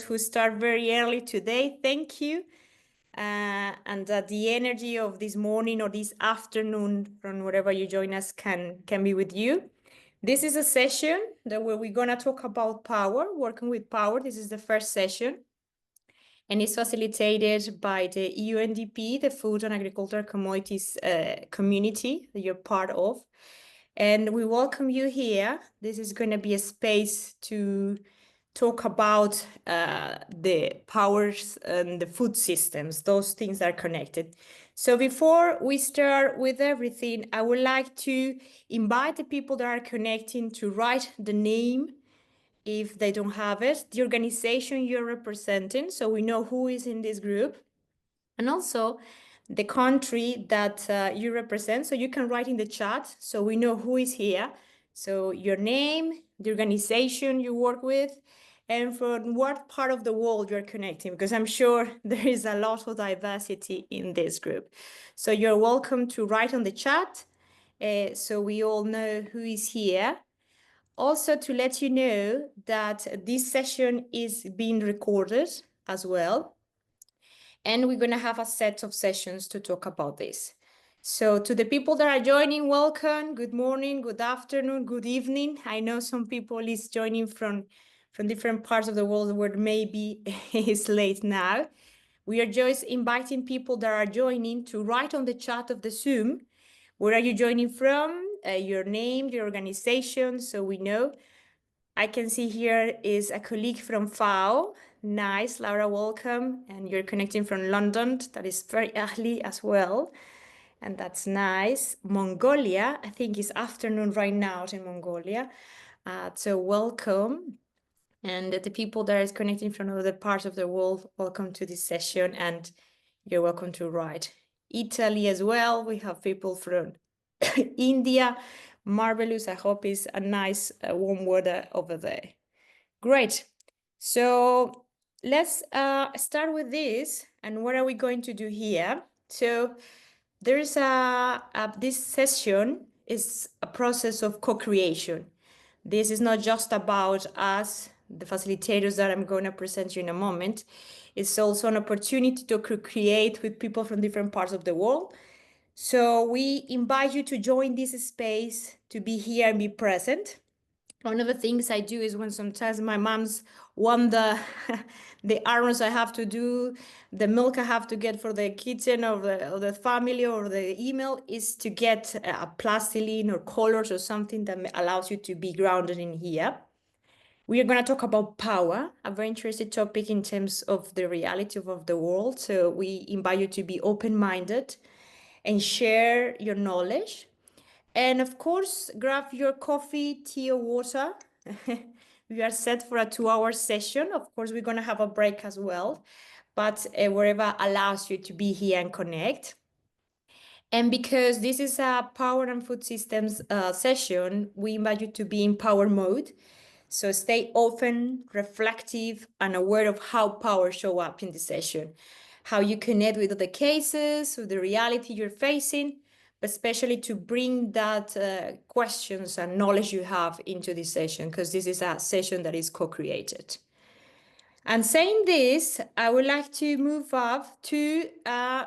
who start very early today, thank you. And that the energy of this morning or this afternoon from wherever you join us can be with you. This is a session where we're going to talk about power, working with power. This is the first session. And it's facilitated by the UNDP, the Food and Agricultural Commodities community that you're part of. And we welcome you here. This is going to be a space to talk about the powers and the food systems. Those things are connected. So before we start with everything, I would like to invite the people that are connecting to write the name if they don't have it, the organization you're representing, so we know who is in this group, and also the country that you represent. So you can write in the chat so we know who is here. So your name, the organization you work with, and from what part of the world you're connecting, because I'm sure there is a lot of diversity in this group. So you're welcome to write on the chat so we all know who is here. Also to let you know that this session is being recorded as well. And we're going to have a set of sessions to talk about this. So to the people that are joining, welcome. Good morning, good afternoon, good evening. I know some people is joining from different parts of the world where maybe it's late now. We are just inviting people that are joining to write on the chat of the Zoom. Where are you joining from? Your name, your organization, so we know. I can see here is a colleague from FAO. Nice, Laura, welcome. And you're connecting from London. That is very early as well. And that's nice. Mongolia, I think it's afternoon right now in Mongolia. So welcome. And the people that is connecting from other parts of the world, welcome to this session. And you're welcome to write. Italy as well. We have people from India. Marvelous. I hope it's a nice warm weather over there. Great. So let's start with this. And what are we going to do here? So there's this session is a process of co-creation. This is not just about us, the facilitators that I'm going to present you in a moment. It's also an opportunity to create with people from different parts of the world. So we invite you to join this space, to be here and be present. One of the things I do is when sometimes my moms want the errands I have to do, the milk I have to get for the kitchen or the family or the email, is to get a plastiline or colors or something that allows you to be grounded in here. We are going to talk about power, a very interesting topic in terms of the reality of the world. So we invite you to be open-minded and share your knowledge. And of course, grab your coffee, tea, or water. We are set for a 2-hour session. Of course, we're going to have a break as well, but wherever allows you to be here and connect. And because this is a power and food systems session, we invite you to be in power mode. So stay open, reflective, and aware of how power show up in the session, how you connect with the cases, with the reality you're facing, but especially to bring that questions and knowledge you have into this session, because this is a session that is co-created. And saying this, I would like to move up to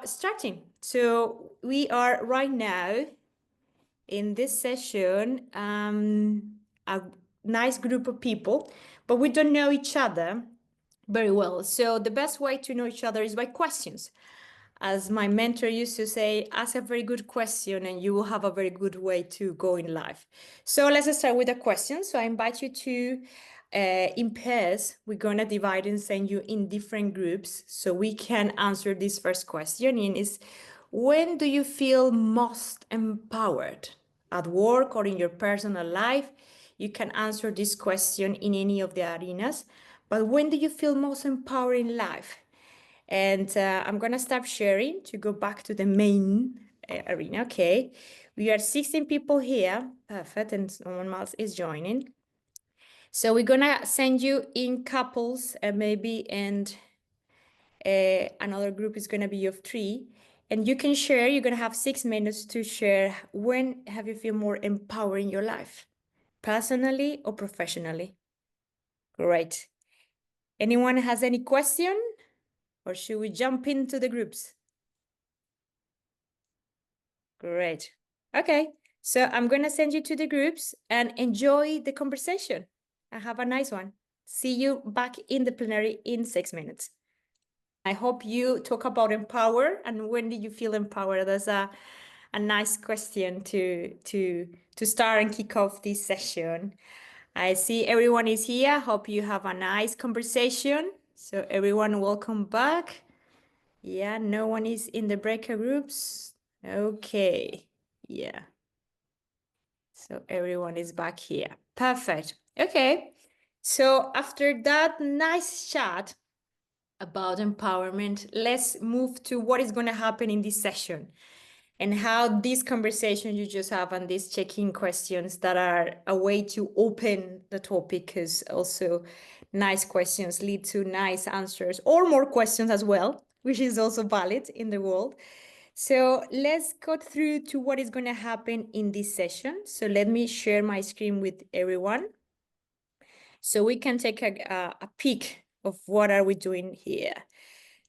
starting. So we are right now in this session, a nice group of people, but we don't know each other very well. So the best way to know each other is by questions. As my mentor used to say, ask a very good question and you will have a very good way to go in life. So let's start with a question. So I invite you to, in pairs, we're going to divide and send you in different groups so we can answer this first question. And is, when do you feel most empowered? At work or in your personal life? You can answer this question in any of the arenas. But when do you feel most empowered in life? And I'm going to stop sharing to go back to the main arena. Okay, we are 16 people here. Perfect. And someone else is joining. So we're going to send you in couples maybe, and another group is going to be of 3. And you can share, you're going to have 6 minutes to share when have you feel more empowered in your life, personally or professionally. Great. Anyone has any question? Or should we jump into the groups? Great. Okay, so I'm going to send you to the groups and enjoy the conversation and have a nice one. See you back in the plenary in 6 minutes. I hope you talk about empower, and when did you feel empowered? That's a nice question to start and kick off this session. I see everyone is here. Hope you have a nice conversation. So everyone, welcome back. Yeah, no one is in the breakout groups. Okay, yeah. So everyone is back here. Perfect. Okay, so after that nice chat about empowerment, let's move to what is going to happen in this session and how this conversation you just have and these check-in questions that are a way to open the topic, because also nice questions lead to nice answers or more questions as well, which is also valid in the world. So let's go through to what is going to happen in this session. So let me share my screen with everyone so we can take a peek of what are we doing here.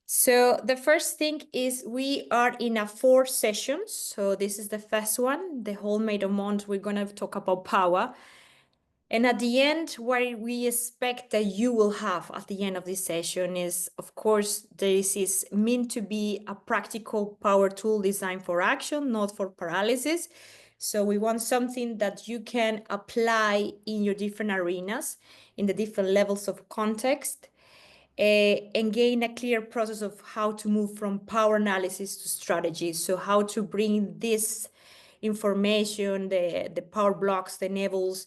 So the first thing is we are in 4 sessions. So this is the first one, the whole made a month. We're going to talk about power. And at the end, what we expect that you will have at the end of this session is, of course, this is meant to be a practical power tool designed for action, not for paralysis. So we want something that you can apply in your different arenas, in the different levels of context, and gain a clear process of how to move from power analysis to strategy. So how to bring this information, the power blocks, the enables,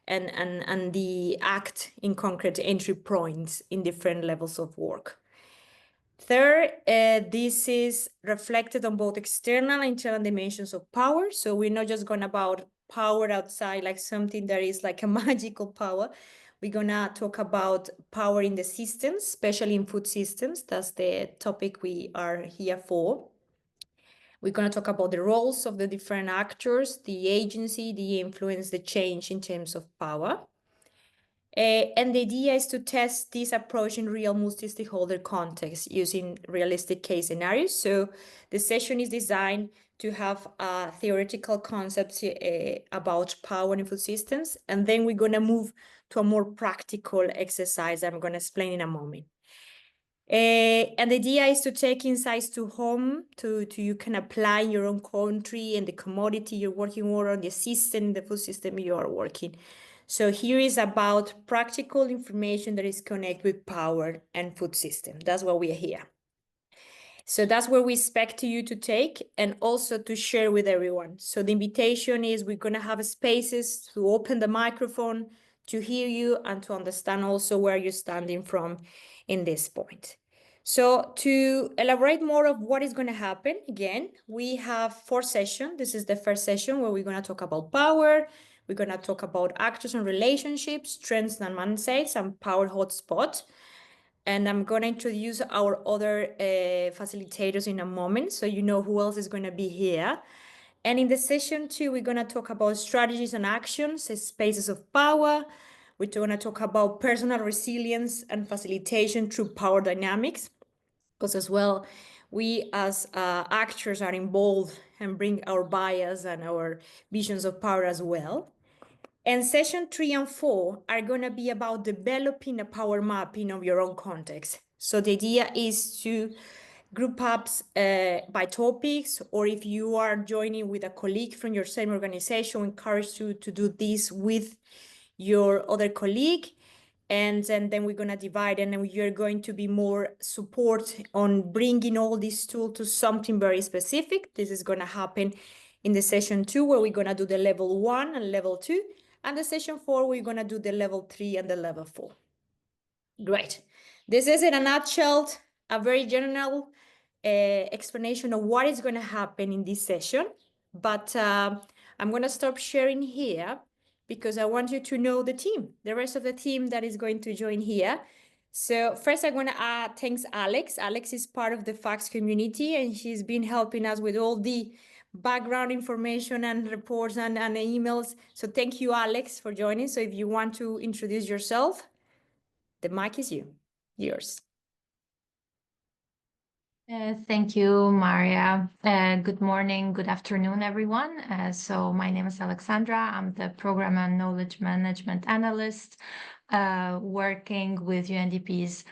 and the act in concrete entry points in different levels of work. Third, this is reflected on both external and internal dimensions of power. So we're not just going about power outside, like something that is like a magical power. We're going to talk about power in the systems, especially in food systems. That's the topic we are here for. We're going to talk about the roles of the different actors, the agency, the influence, the change in terms of power. And the idea is to test this approach in real multi-stakeholder context using realistic case scenarios. So the session is designed to have theoretical concepts about power in food systems. And then we're going to move to a more practical exercise I'm going to explain in a moment. And the idea is to take insights to home, to you can apply in your own country and the commodity you're working on, the system, the food system you are working. So here is about practical information that is connected with power and food system. That's why we are here. So that's where we expect you to take and also to share with everyone. So the invitation is we're going to have spaces to open the microphone, to hear you and to understand also where you're standing from in this point. So to elaborate more of what is going to happen, again, we have 4 sessions. This is the first session where we're going to talk about power. We're going to talk about actors and relationships, strengths and mindsets, and power hotspots. And I'm going to introduce our other facilitators in a moment, so you know who else is going to be here. And in the session 2, we're going to talk about strategies and actions, spaces of power. We're going to talk about personal resilience and facilitation through power dynamics, because as well, we as actors are involved and bring our bias and our visions of power as well. And session 3 and 4 are going to be about developing a power mapping of your own context. So the idea is to group up by topics, or if you are joining with a colleague from your same organization, encourage you to do this with your other colleague. And then we're going to divide, and then you're going to be more support on bringing all these tools to something very specific. This is going to happen in the session 2, where we're going to do the level 1 and level 2. And the session 4, we're going to do the level 3 and the level 4. Great. This is in a nutshell, a very general explanation of what is going to happen in this session. But I'm going to stop sharing here because I want you to know the team, the rest of the team that is going to join here. So first I'm going to thanks Alex. Alex is part of the FACS community, and she's been helping us with all the background information and reports and emails. So thank you, Alex, for joining. So if you want to introduce yourself, the mic is you. yours. Thank you, Maria. Good morning, good afternoon, everyone. So my name is Alexandra. I'm the Program and Knowledge Management Analyst working with UNDP's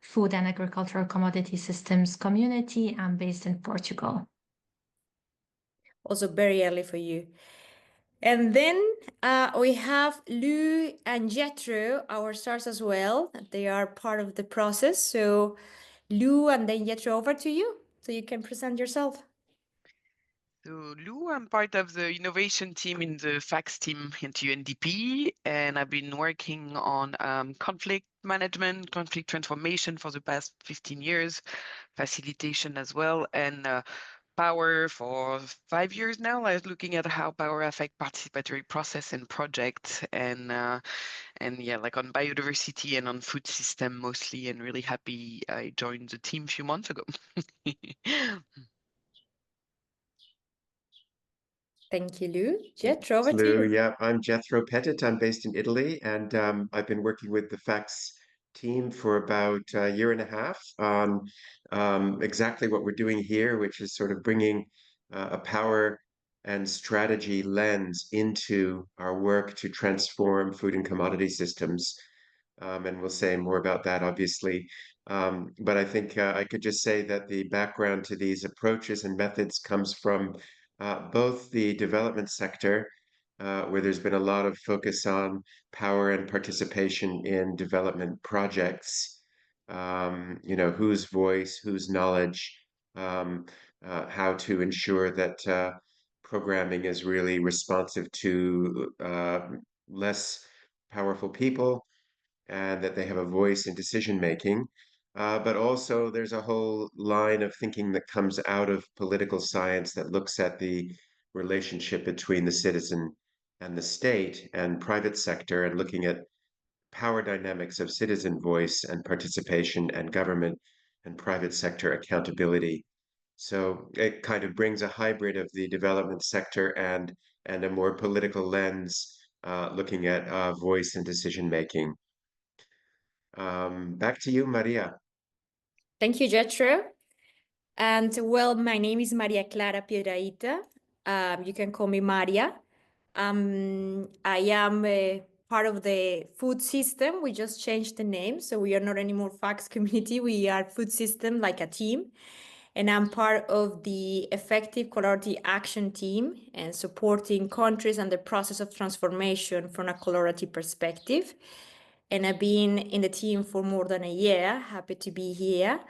Food and Agricultural Commodity Systems community. I'm based in Portugal. Also very early for you. And then we have Lou and Jethro, our stars as well. They are part of the process. So Lou and then Jethro, over to you so you can present yourself. So Lou, I'm part of the innovation team in the FACS team at UNDP, and I've been working on conflict management, conflict transformation for the past 15 years, facilitation as well, and power for 5 years now. I was looking at how power affect participatory process and projects, and yeah, like on biodiversity and on food system mostly, and really happy I joined the team a few months ago. Thank you, Lou. Jethro, over to Lou, you. yeah, I'm Jethro Pettit. I'm based in Italy, and I've been working with the FACS team for about a year and a half on exactly what we're doing here, which is sort of bringing a power and strategy lens into our work to transform food and commodity systems. And we'll say more about that, obviously. But I think I could just say that the background to these approaches and methods comes from both the development sector, where there's been a lot of focus on power and participation in development projects. Whose voice, whose knowledge, how to ensure that programming is really responsive to less powerful people and that they have a voice in decision making. But also, there's a whole line of thinking that comes out of political science that looks at the relationship between the citizen and the state and private sector, and looking at power dynamics of citizen voice and participation and government and private sector accountability. So it kind of brings a hybrid of the development sector and a more political lens, looking at voice and decision making. Back to you, Maria. Thank you, Jethro. And well, my name is Maria Clara Piedrahita. You can call me Maria. I am a part of the food system. We just changed the name, so we are not anymore FACS community. We are food system, like a team. And I'm part of the effective collaborative action team and supporting countries and the process of transformation from a collaborative perspective. And I've been in the team for more than a year. Happy to be here.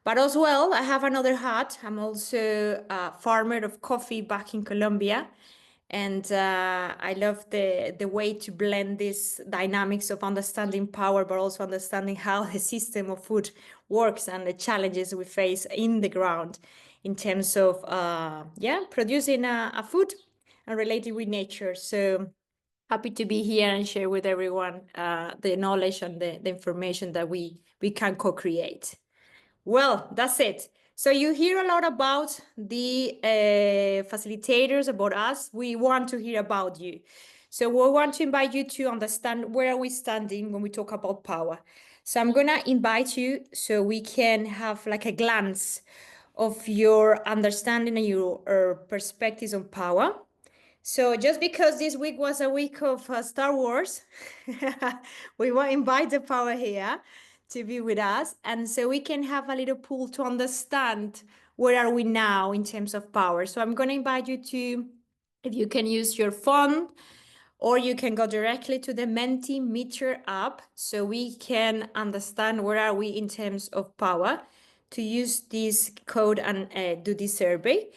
But as well, I have another hat. I'm also a farmer of coffee back in Colombia. And I love the way to blend these dynamics of understanding power, but also understanding how the system of food works and the challenges we face in the ground in terms of producing a food and related with nature. So happy to be here and share with everyone the knowledge and the information that we can co-create. Well, that's it. So you hear a lot about the facilitators, about us. We want to hear about you. So we want to invite you to understand where are we standing when we talk about power. So I'm going to invite you so we can have like a glance of your understanding and your perspectives on power. So just because this week was a week of Star Wars, we will invite the power here to be with us. And so we can have a little pool to understand where are we now in terms of power. So I'm going to invite you to, if you can use your phone, or you can go directly to the Mentimeter app so we can understand where are we in terms of power to use this code and do this survey.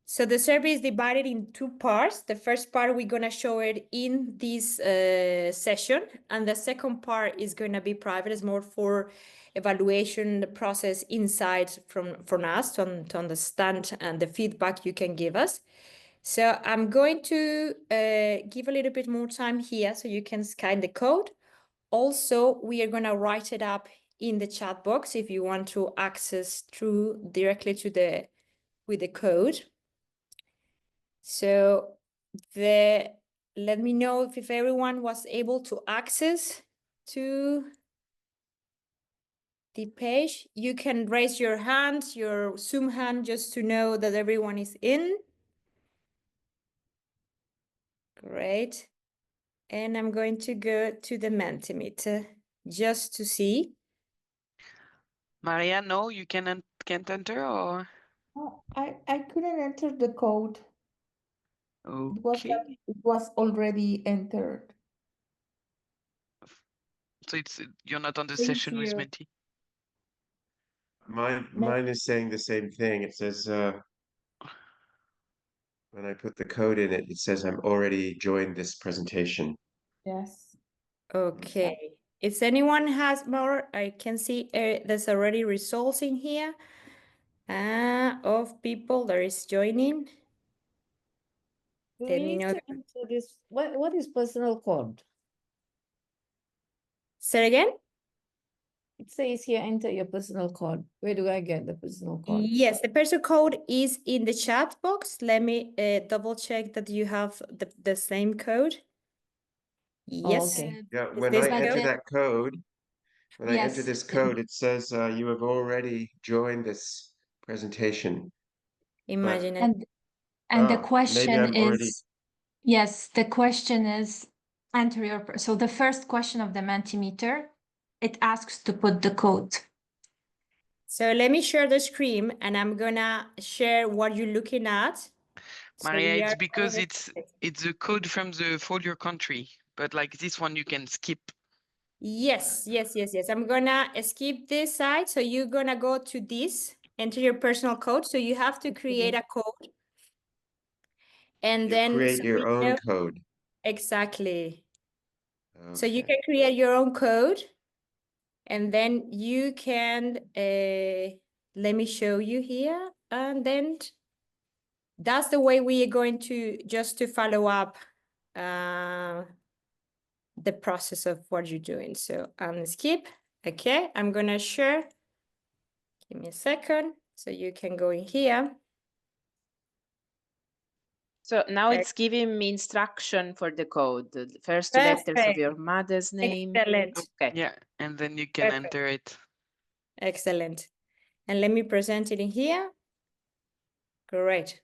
So the survey is divided in two parts. The first part, we're going to show it in this session. And the second part is going to be private. It's more for evaluation, the process inside from us to understand and the feedback you can give us. So I'm going to give a little bit more time here so you can scan the code. Also, we are going to write it up in the chat box if you want to access through directly to with the code. So let me know if everyone was able to access to the page. You can raise your hand, your Zoom hand, just to know that everyone is in. Great. And I'm going to go to the Mentimeter just to see. Maria, no, you can't enter, or Oh, I couldn't enter the code. okay. It was already entered. So you're not on the Thank session with you. Menti. Mine is saying the same thing. It says when I put the code in it, it says I'm already joined this presentation. Yes. Okay. If anyone has more, I can see there's already results in here of people that is joining. Do Let we me need know. to enter this? What is personal code? Say again? It says here, enter your personal code. Where do I get the personal code? Yes, the person code is in the chat box. Let me double check that you have the same code. Yes. Okay. Yeah, Is when this I the enter code? that code, when I enter Yes. this code, it says you have already joined this presentation. Imagine it. And the Maybe question I'm already. is, yes, the question is enter your, so the first question of the Mentimeter, it asks to put the code. So let me share the screen and I'm gonna share what you're looking at. So Maria, we it's are because it's the code from the folio country, but like this one you can skip. Yes. I'm gonna skip this side. So you're gonna go to this, enter your personal code. So you have to create a code. And You then create so your we own know code. exactly. So you Okay. can create your own code. And then you can, let me show you here. And then that's the way we are going to, just to follow up the process of what you're doing. So skip, okay, I'm gonna share. Give me a second, so you can go in here. So now Okay. it's giving me instruction for the code, the first two letters of Perfect. your mother's name. Excellent. Okay. Yeah, and then you can Perfect. enter it. Excellent. And let me present it in here. Great.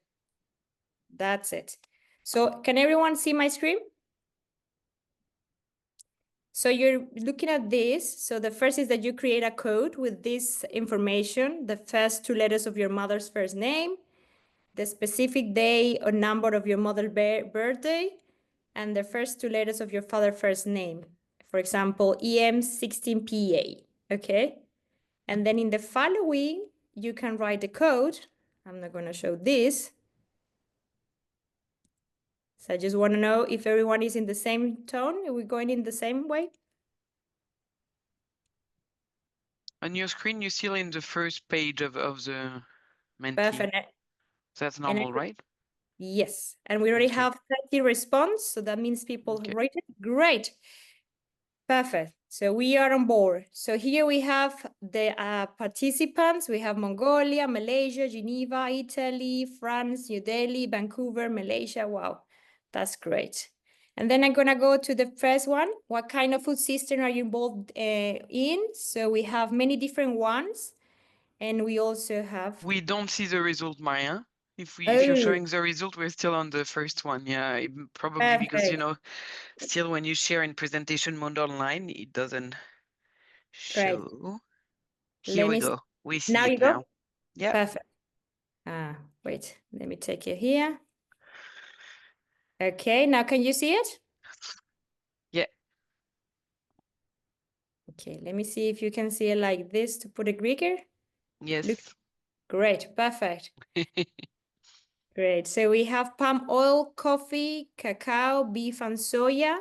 That's it. So can everyone see my screen? So you're looking at this. So the first is that you create a code with this information, the first two letters of your mother's first name, the specific day or number of your mother's birthday, and the first two letters of your father's first name. For example, EM16PA, okay? And then in the following, you can write the code. I'm not gonna show this. So I just wanna know if everyone is in the same tone. Are we going in the same way? On your screen, you're still in the first page of the Menti. Perfect. So that's normal, right? Yes, and we already Okay. have 30 response, so that means people Okay. rate it. Great. Perfect. So we are on board. So here we have the participants. We have Mongolia, Malaysia, Geneva, Italy, France, New Delhi, Vancouver, Malaysia. Wow, that's great. And then I'm gonna go to the first one. What kind of food system are you involved in? So we have many different ones. And we also have... We don't see the result, Maria. If you're Oh, showing the result, we're still on the first one. Yeah, probably because, you perfect. know, still when you share in presentation mode online, it doesn't Great. show. Here Let we me... go. We see Now you it go? now. Yeah. Perfect. Wait, let me take it here. Okay, now can you see it? Yeah. Okay, let me see if you can see it like this to put it bigger. Yes. Look, great, perfect. Great. So we have palm oil, coffee, cacao, beef, and soya.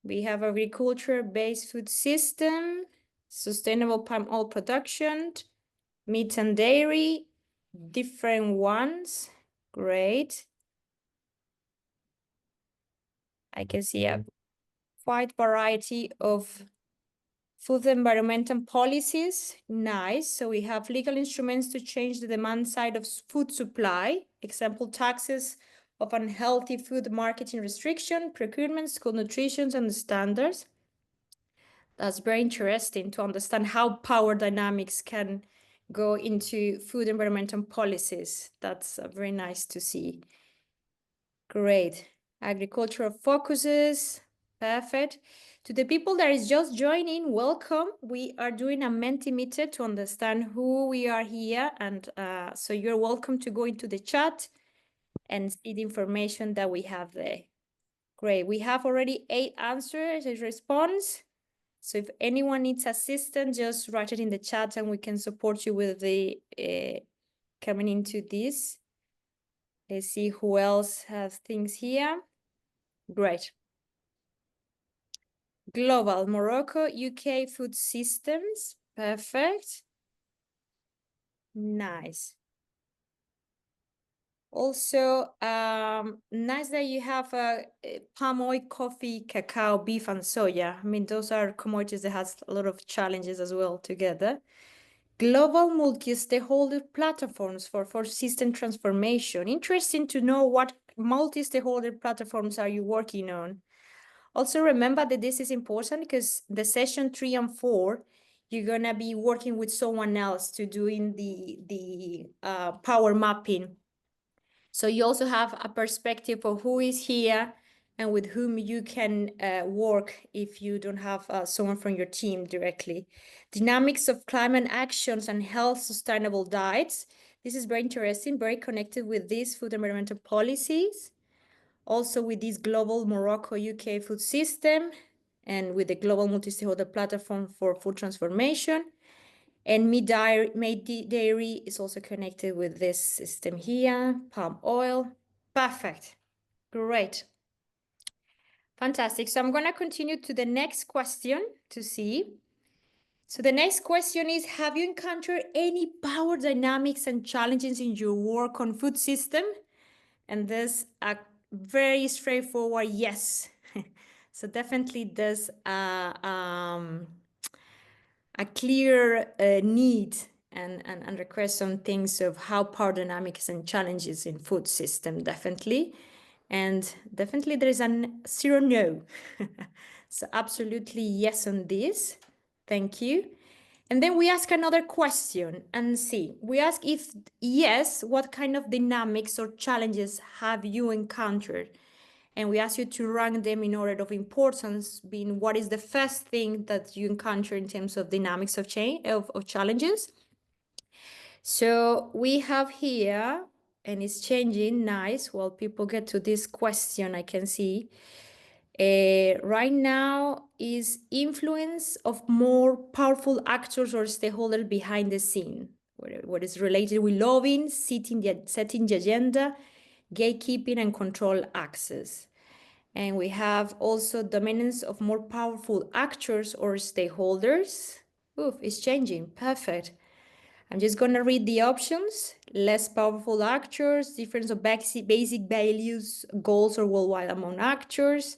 We have agriculture-based food system, sustainable palm oil production, meat and dairy, different ones. Great. I can see a wide variety of food environmental policies. Nice. So we have legal instruments to change the demand side of food supply. Example, taxes of unhealthy food marketing restriction, procurement, school nutrition, and standards. That's very interesting to understand how power dynamics can go into food environmental policies. That's very nice to see. Great. Agricultural focuses. Perfect. To the people that is just joining, welcome. We are doing a Mentimeter to understand who we are here. And so you're welcome to go into the chat and see the information that we have there. Great. We have already 8 answers and response. So if anyone needs assistance, just write it in the chat and we can support you with the coming into this. Let's see who else has things here. Great. Global, Morocco, UK Food Systems. Perfect. Nice. Also, nice that you have palm oil, coffee, cacao, beef, and soya. I mean, those are commodities that has a lot of challenges as well together. Global multi-stakeholder platforms for system transformation. Interesting to know what multi-stakeholder platforms are you working on. Also remember that this is important because the session 3 and 4, you're gonna be working with someone else to doing the power mapping. So you also have a perspective of who is here and with whom you can work if you don't have someone from your team directly. Dynamics of climate actions and health sustainable diets. This is very interesting, very connected with these food environmental policies. Also with this global Morocco UK food system and with the global multi-stakeholder platform for food transformation. And meat dairy is also connected with this system here, palm oil. Perfect. Great. Fantastic. So I'm going to continue to the next question to see. So the next question is, have you encountered any power dynamics and challenges in your work on food system? And there's a very straightforward yes. So definitely there's a clear need and request on things of how power dynamics and challenges in food system, definitely. And definitely there is a 0 no. So absolutely yes on this. Thank you. And then we ask another question and see. We ask if yes, what kind of dynamics or challenges have you encountered? And we ask you to rank them in order of importance, being what is the first thing that you encounter in terms of dynamics of change, of challenges. So we have here, and it's changing, nice. While people get to this question, I can see. Right now is influence of more powerful actors or stakeholders behind the scene. What is related with lobbying, setting the agenda, gatekeeping, and control access. And we have also dominance of more powerful actors or stakeholders. Oof, it's changing. Perfect. I'm just going to read the options. Less powerful actors, difference of basic values, goals, or worldwide among actors.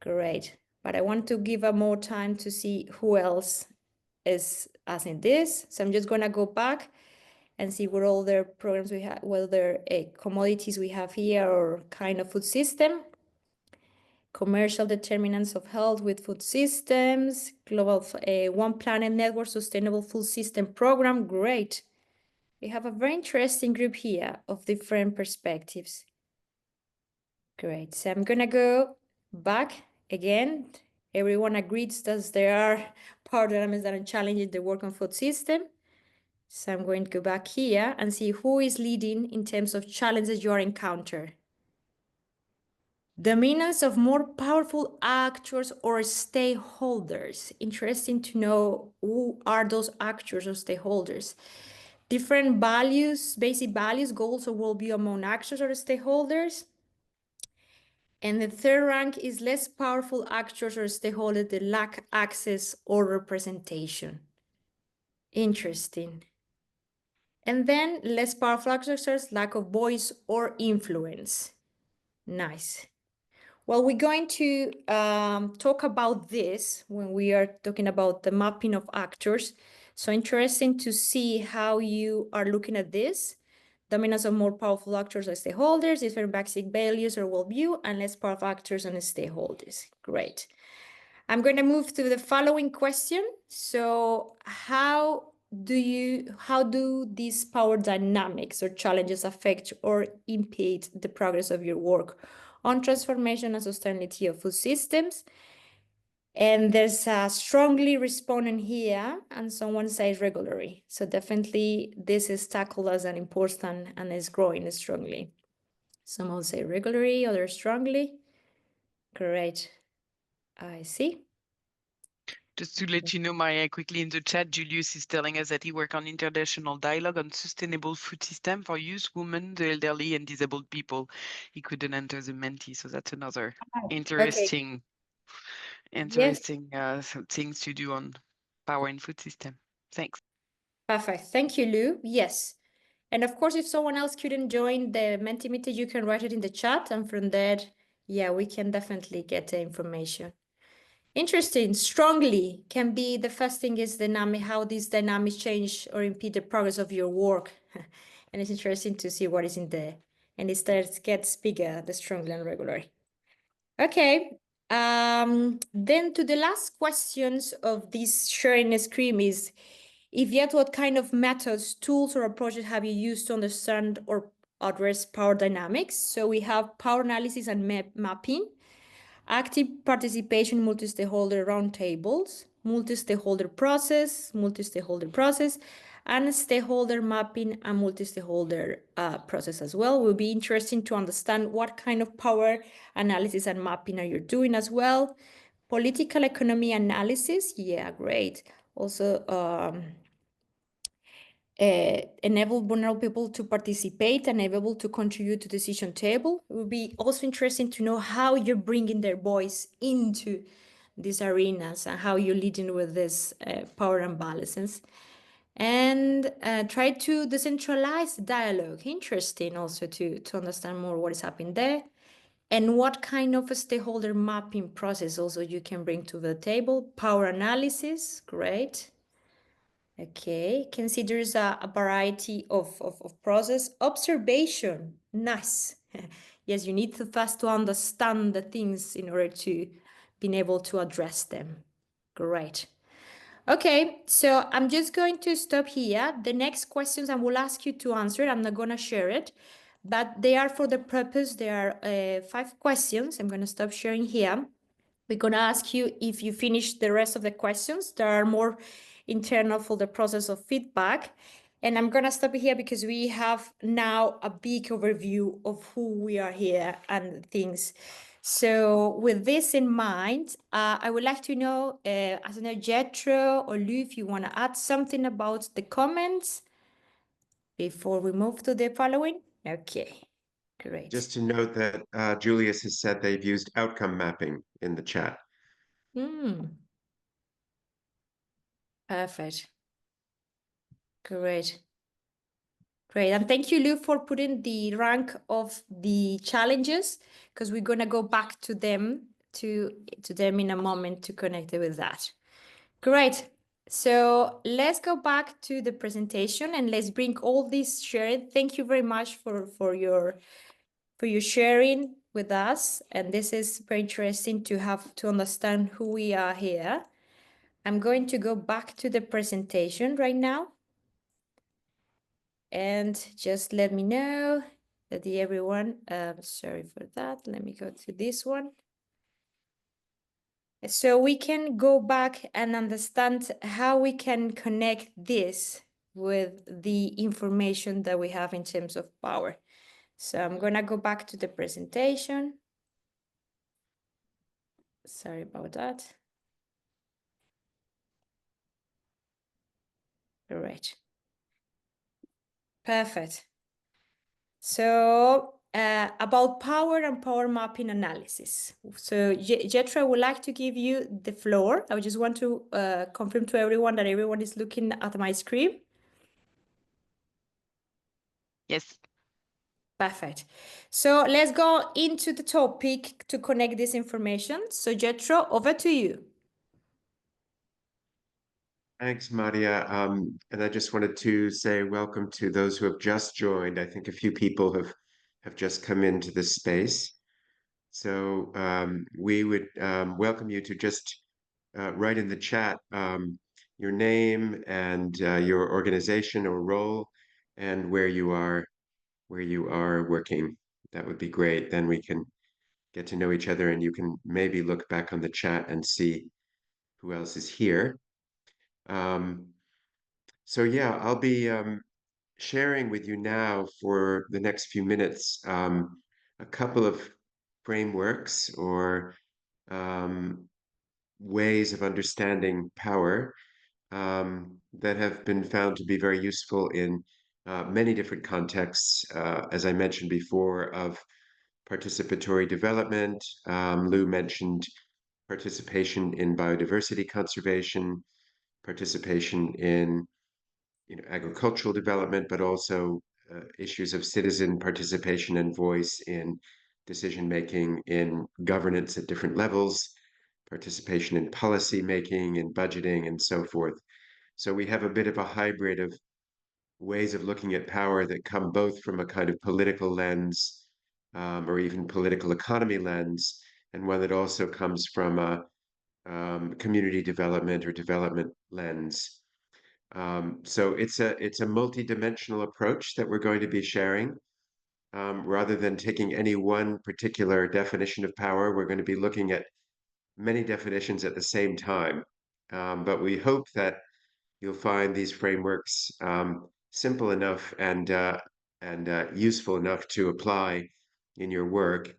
Great. But I want to give a more time to see who else is asking this. So I'm just going to go back and see what all their programs we have, whether commodities we have here or kind of food system. Commercial determinants of health with food systems, global One Planet Network Sustainable Food System Program. Great. We have a very interesting group here of different perspectives. Great. So I'm going to go back again. Everyone agrees that there are power dynamics that are challenging the work on food system. So I'm going to go back here and see who is leading in terms of challenges you are encountering. Dominance of more powerful actors or stakeholders. Interesting to know who are those actors or stakeholders. Different values, basic values, goals, or worldview among actors or stakeholders. And the third rank is less powerful actors or stakeholders that lack access or representation. Interesting. And then less powerful actors, lack of voice or influence. Nice. Well, we're going to talk about this when we are talking about the mapping of actors. So interesting to see how you are looking at this. Dominance of more powerful actors or stakeholders, different basic values or worldview, and less powerful actors and stakeholders. Great. I'm going to move to the following question. So how do these power dynamics or challenges affect or impede the progress of your work on transformation and sustainability of food systems? And there's a strongly responding here, and someone says regularly. So definitely this is tackled as an important and is growing strongly. Some will say regularly, others strongly. Great. I see. Just to let you know, Maria, quickly in the chat, Julius is telling us that he works on international dialogue on sustainable food system for youth, women, the elderly, and disabled people. He couldn't enter the Menti, so that's another interesting things to do on power and food system. Thanks. Perfect. Thank you, Lou. Yes. And of course, if someone else couldn't join the Mentimeter, you can write it in the chat. And from there, yeah, we can definitely get the information. Interesting. Strongly can be the first thing is dynamic, how these dynamics change or impede the progress of your work. And it's interesting to see what is in there. And it gets bigger, the strongly and regularly. Okay. Then to the last questions of this sharing screen is, if yet, what kind of methods, tools, or approaches have you used to understand or address power dynamics? So we have power analysis and mapping, active participation, multi-stakeholder roundtables, multi-stakeholder process, and stakeholder mapping and multi-stakeholder process as well. It will be interesting to understand what kind of power analysis and mapping are you doing as well. Political economy analysis, yeah, great. Also, enable vulnerable people to participate and able to contribute to decision table. It would be also interesting to know how you're bringing their voice into these arenas and how you're leading with this power imbalances. And try to decentralize dialogue. Interesting also to understand more what is happening there. And what kind of a stakeholder mapping process also you can bring to the table. Power analysis, great. Okay, considers a variety of process. Observation, nice. Yes, you need to first to understand the things in order to be able to address them. Great. Okay, so I'm just going to stop here. The next questions I will ask you to answer. I'm not going to share it, but they are for the purpose. There are 5 questions. I'm going to stop sharing here. We're going to ask you if you finish the rest of the questions. There are more internal for the process of feedback. And I'm going to stop here because we have now a big overview of who we are here and things. So with this in mind, I would like to know, I don't know, Jethro or Lou, if you want to add something about the comments before we move to the following. Okay, great. Just to note that Julius has said they've used outcome mapping in the chat. Perfect. Great. Great. And thank you, Lou, for putting the rank of the challenges, because we're going to go back to them in a moment to connect it with that. Great. So let's go back to the presentation and let's bring all this shared. Thank you very much for your sharing with us. And this is very interesting to have to understand who we are here. I'm going to go back to the presentation right now. And just let me know that everyone, sorry for that. Let me go to this one. So we can go back and understand how we can connect this with the information that we have in terms of power. So I'm gonna go back to the presentation. Sorry about that. All right. Perfect. So about power and power mapping analysis. So Jethro, I would like to give you the floor. I just want to confirm to everyone that everyone is looking at my screen. Yes. Perfect. So let's go into the topic to connect this information. So Jethro, over to you. Thanks, Maria. And I just wanted to say welcome to those who have just joined. I think a few people have just come into this space. So we would welcome you to just write in the chat your name and your organization or role and where you are working. That would be great. Then we can get to know each other, and you can maybe look back on the chat and see who else is here. So yeah, I'll be sharing with you now for the next few minutes a couple of frameworks or um, ways of understanding power that have been found to be very useful in many different contexts, as I mentioned before, of participatory development. Lou mentioned participation in biodiversity conservation, participation in agricultural development, but also issues of citizen participation and voice in decision making, in governance at different levels, participation in policy making and budgeting and so forth. So we have a bit of a hybrid of ways of looking at power that come both from a kind of political lens or even political economy lens, and one that also comes from a community development or development lens. So it's a multi-dimensional approach that we're going to be sharing. Rather than taking any one particular definition of power, we're going to be looking at many definitions at the same time. But we hope that you'll find these frameworks simple enough and useful enough to apply in your work.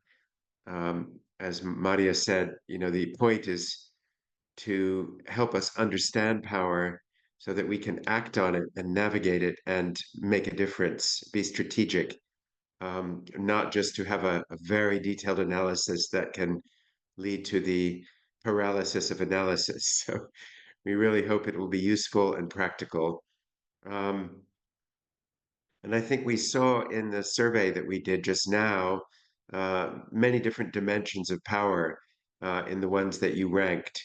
As Maria said, the point is to help us understand power so that we can act on it and navigate it and make a difference, be strategic, not just to have a very detailed analysis that can lead to the paralysis of analysis. So we really hope it will be useful and practical. And I think we saw in the survey that we did just now many different dimensions of power in the ones that you ranked.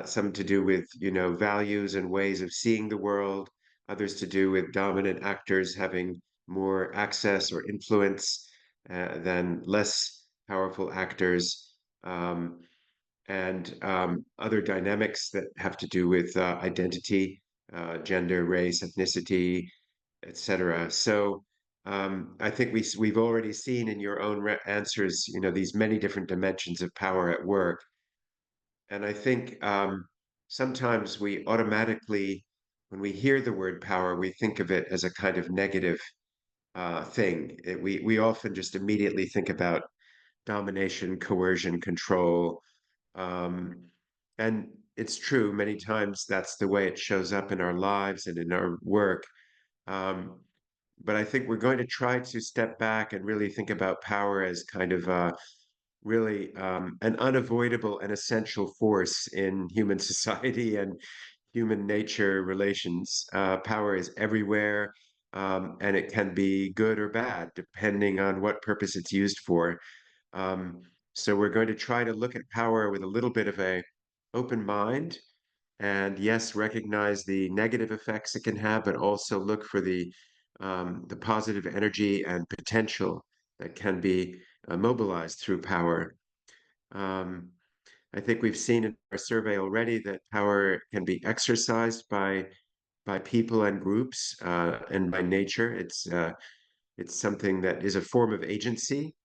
Some to do with, values and ways of seeing the world, others to do with dominant actors having more access or influence than less powerful actors. And other dynamics that have to do with identity, gender, race, ethnicity, etc. So I think we've already seen in your own answers, these many different dimensions of power at work. And I think sometimes we automatically, when we hear the word power, we think of it as a kind of negative thing. We often just immediately think about domination, coercion, control. And it's true, many times that's the way it shows up in our lives and in our work. But I think we're going to try to step back and really think about power as kind of really an unavoidable and essential force in human society and human nature relations. Power is everywhere, and it can be good or bad, depending on what purpose it's used for. Um, so we're going to try to look at power with a little bit of a open mind, and yes, recognize the negative effects it can have, but also look for the positive energy and potential that can be mobilized through power. I think we've seen in our survey already that power can be exercised by people and groups, and by nature. It's something that is a form of agency,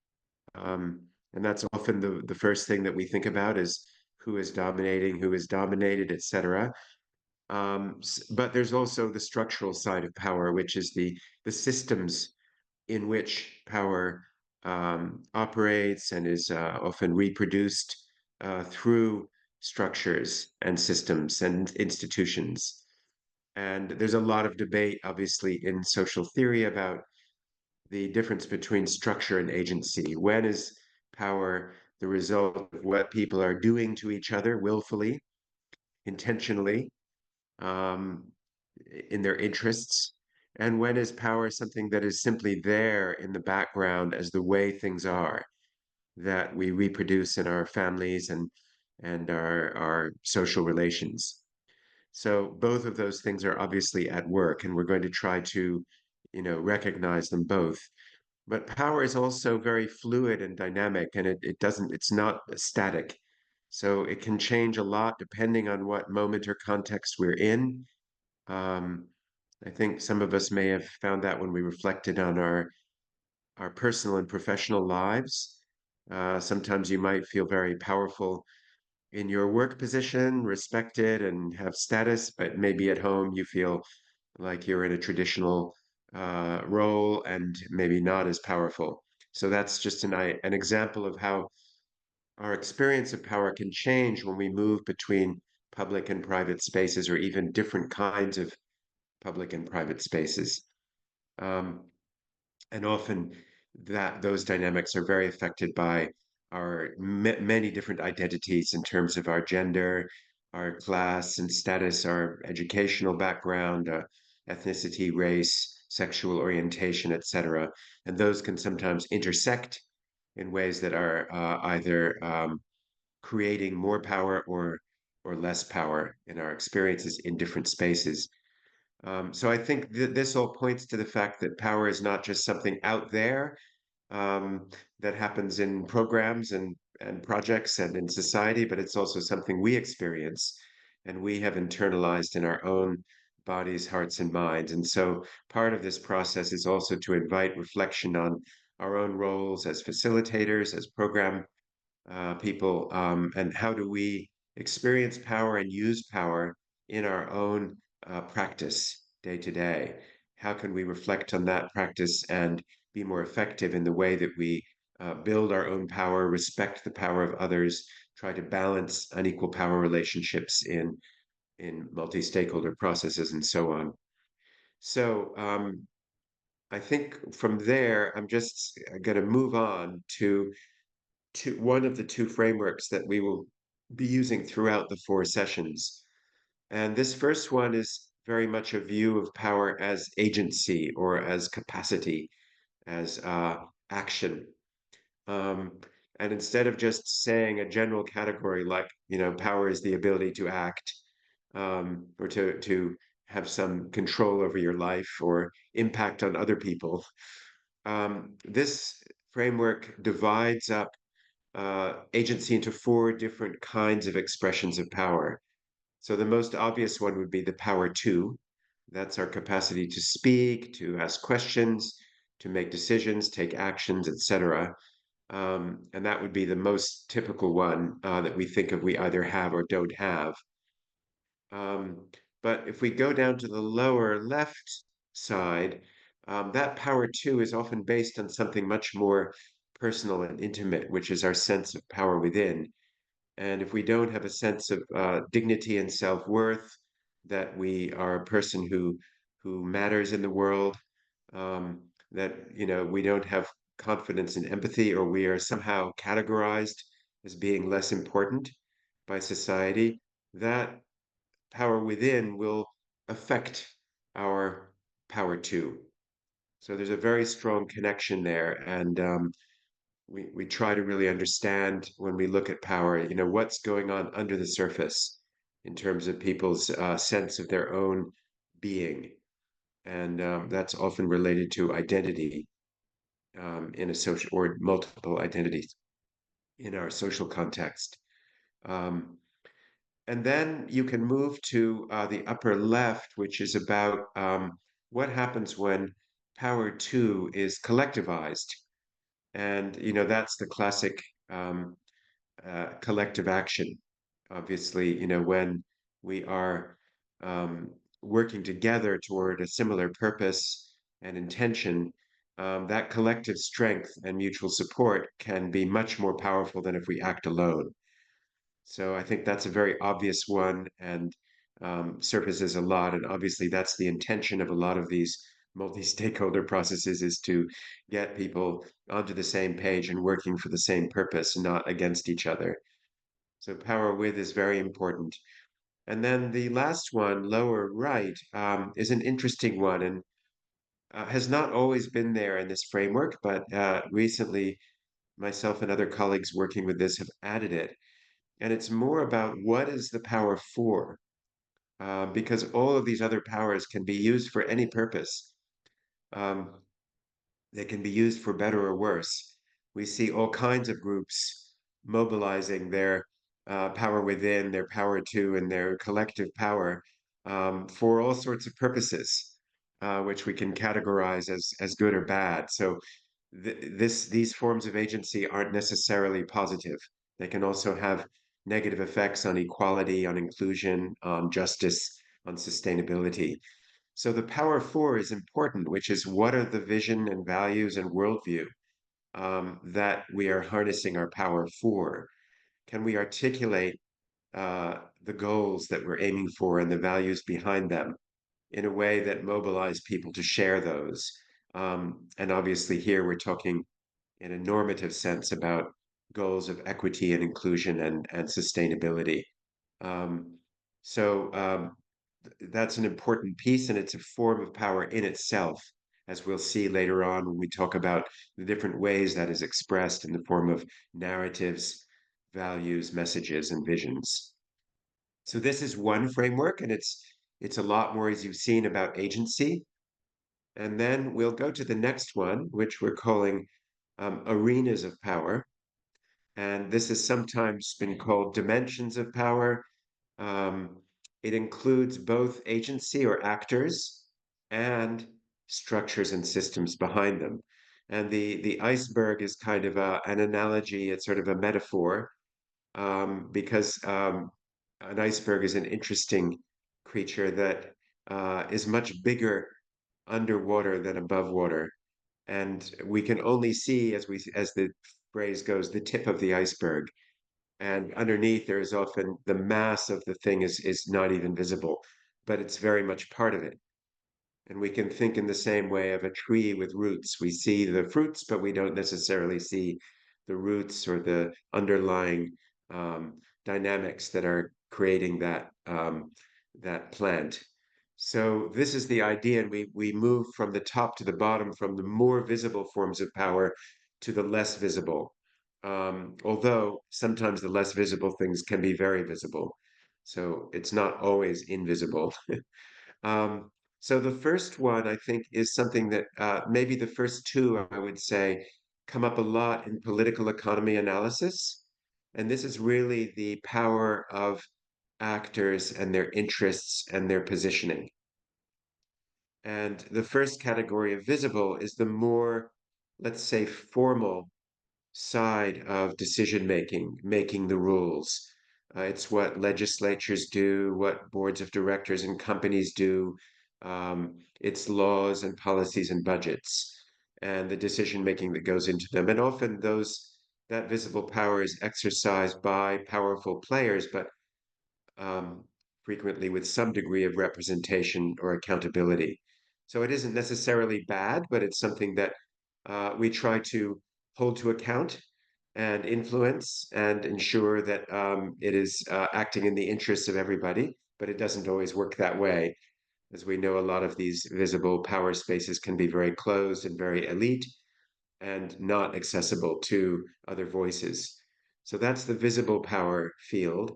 and that's often the first thing that we think about is who is dominating, who is dominated, etc. But there's also the structural side of power, which is the systems in which power operates and is often reproduced through structures and systems and institutions. And there's a lot of debate, obviously, in social theory about the difference between structure and agency. When is power the result of what people are doing to each other willfully, intentionally, um, in their interests? And when is power something that is simply there in the background as the way things are, that we reproduce in our families and our social relations? So both of those things are obviously at work, and we're going to try to, recognize them both. But power is also very fluid and dynamic, and it's not static. So it can change a lot depending on what moment or context we're in. I think some of us may have found that when we reflected on our personal and professional lives. Sometimes you might feel very powerful in your work position, respected and have status, but maybe at home you feel like you're in a traditional role and maybe not as powerful. So that's just an example of how our experience of power can change when we move between public and private spaces, or even different kinds of public and private spaces. Um, and often those dynamics are very affected by our many different identities in terms of our gender, our class and status, our educational background, ethnicity, race, sexual orientation, etc. And those can sometimes intersect in ways that are either creating more power or less power in our experiences in different spaces. So I think this all points to the fact that power is not just something out there um, that happens in programs and projects and in society, but it's also something we experience and we have internalized in our own bodies, hearts, and minds. And so part of this process is also to invite reflection on our own roles as facilitators, as program people, and how do we experience power and use power in our own practice day to day? How can we reflect on that practice and be more effective in the way that we build our own power, respect the power of others, try to balance unequal power relationships in multi-stakeholder processes, and so on. So I think from there, I'm just going to move on to one of the two frameworks that we will be using throughout the 4 sessions. And this first one is very much a view of power as agency or as capacity, as action. Um, and instead of just saying a general category like, power is the ability to act, or to have some control over your life or impact on other people, this framework divides up agency into 4 different kinds of expressions of power. So the most obvious one would be the power to. That's our capacity to speak, to ask questions, to make decisions, take actions, etc. And that would be the most typical one that we think of we either have or don't have. But if we go down to the lower left side, that power to is often based on something much more personal and intimate, which is our sense of power within. And if we don't have a sense of dignity and self-worth, that we are a person who matters in the world, that we don't have confidence and empathy, or we are somehow categorized as being less important by society, that power within will affect our power to. So there's a very strong connection there, and we try to really understand when we look at power, what's going on under the surface in terms of people's sense of their own being, and that's often related to identity in a social or multiple identities in our social context. Um, and then you can move to the upper left, which is about what happens when power to is collectivized. And, that's the classic collective action. Obviously, when we are um, working together toward a similar purpose and intention, that collective strength and mutual support can be much more powerful than if we act alone. So I think that's a very obvious one and surfaces a lot. And obviously, that's the intention of a lot of these multi-stakeholder processes, is to get people onto the same page and working for the same purpose, not against each other. So power with is very important. And then the last one, lower right, is an interesting one and has not always been there in this framework, but recently myself and other colleagues working with this have added it. And it's more about what is the power for, because all of these other powers can be used for any purpose. Um, they can be used for better or worse. We see all kinds of groups mobilizing their power within, their power to, and their collective power for all sorts of purposes, which we can categorize as good or bad. So these forms of agency aren't necessarily positive. They can also have negative effects on equality, on inclusion, on justice, on sustainability. So the power for is important, which is what are the vision and values and worldview that we are harnessing our power for? Can we articulate the goals that we're aiming for and the values behind them in a way that mobilize people to share those? And obviously, here we're talking in a normative sense about goals of equity and inclusion and sustainability. Um, so that's an important piece, and it's a form of power in itself, as we'll see later on when we talk about the different ways that is expressed in the form of narratives, values, messages, and visions. So this is one framework, and it's a lot more, as you've seen, about agency. And then we'll go to the next one, which we're calling arenas of power. And this has sometimes been called dimensions of power. Um, it includes both agency or actors and structures and systems behind them. And the iceberg is kind of an analogy, it's sort of a metaphor, because an iceberg is an interesting creature that is much bigger underwater than above water. And we can only see, as the phrase goes, the tip of the iceberg. And underneath, there is often the mass of the thing is not even visible, but it's very much part of it. And we can think in the same way of a tree with roots. We see the fruits, but we don't necessarily see the roots or the underlying dynamics that are creating that plant. So this is the idea, and we move from the top to the bottom, from the more visible forms of power to the less visible. Although sometimes the less visible things can be very visible. So it's not always invisible. Um, so the first one, I think, is something that maybe the first two, I would say, come up a lot in political economy analysis. And this is really the power of actors and their interests and their positioning. And the first category of visible is the more, let's say, formal side of decision making, making the rules. It's what legislatures do, what boards of directors and companies do. It's laws and policies and budgets, and the decision making that goes into them. And often that visible power is exercised by powerful players, but um, frequently with some degree of representation or accountability. So it isn't necessarily bad, but it's something that we try to hold to account and influence and ensure that it is acting in the interests of everybody, but it doesn't always work that way. As we know, a lot of these visible power spaces can be very closed and very elite and not accessible to other voices. So that's the visible power field.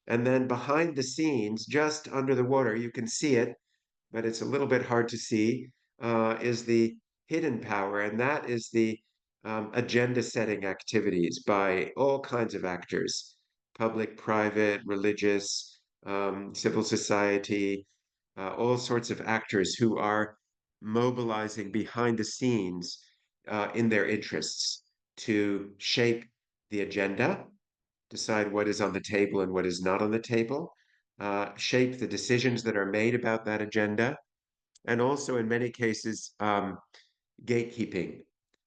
And then behind the scenes, just under the water, you can see it, but it's a little bit hard to see, is the hidden power. And that is the agenda setting activities by all kinds of actors, public, private, religious, civil society, all sorts of actors who are mobilizing behind the scenes in their interests to shape the agenda, decide what is on the table and what is not on the table, shape the decisions that are made about that agenda, and also in many cases, gatekeeping.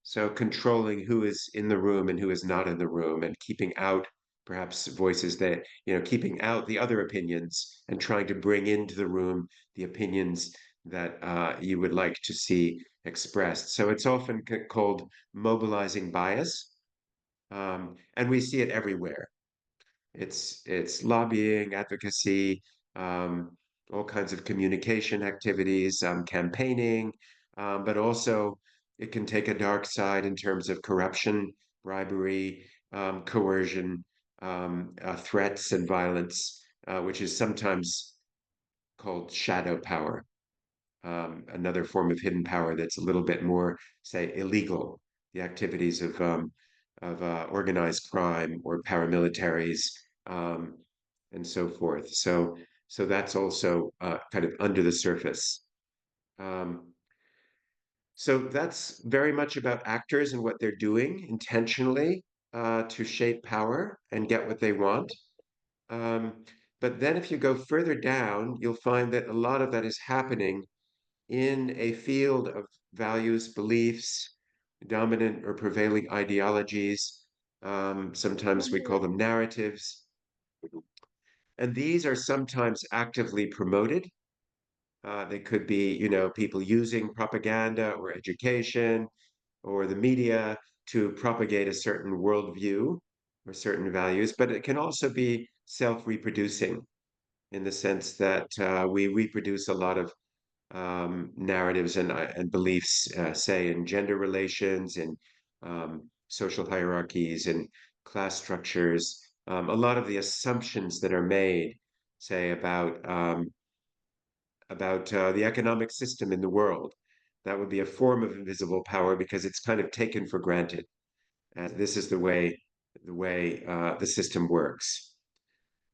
So controlling who is in the room and who is not in the room, and keeping out perhaps voices that, keeping out the other opinions and trying to bring into the room the opinions that you would like to see expressed. So it's often called mobilizing bias. And we see it everywhere. It's lobbying, advocacy, um, all kinds of communication activities, campaigning, but also it can take a dark side in terms of corruption, bribery, coercion, threats, and violence, which is sometimes called shadow power. Another form of hidden power that's a little bit more, say, illegal, the activities of organized crime or paramilitaries, and so forth. So that's also kind of under the surface. So that's very much about actors and what they're doing intentionally to shape power and get what they want. But then if you go further down, you'll find that a lot of that is happening in a field of values, beliefs, dominant or prevailing ideologies. Sometimes we call them narratives. And these are sometimes actively promoted. They could be, people using propaganda or education or the media to propagate a certain worldview or certain values, but it can also be self-reproducing in the sense that we reproduce a lot of narratives and beliefs, say in gender relations, in social hierarchies, and class structures. A lot of the assumptions that are made, say about the economic system in the world. That would be a form of invisible power because it's kind of taken for granted. This is the way the system works.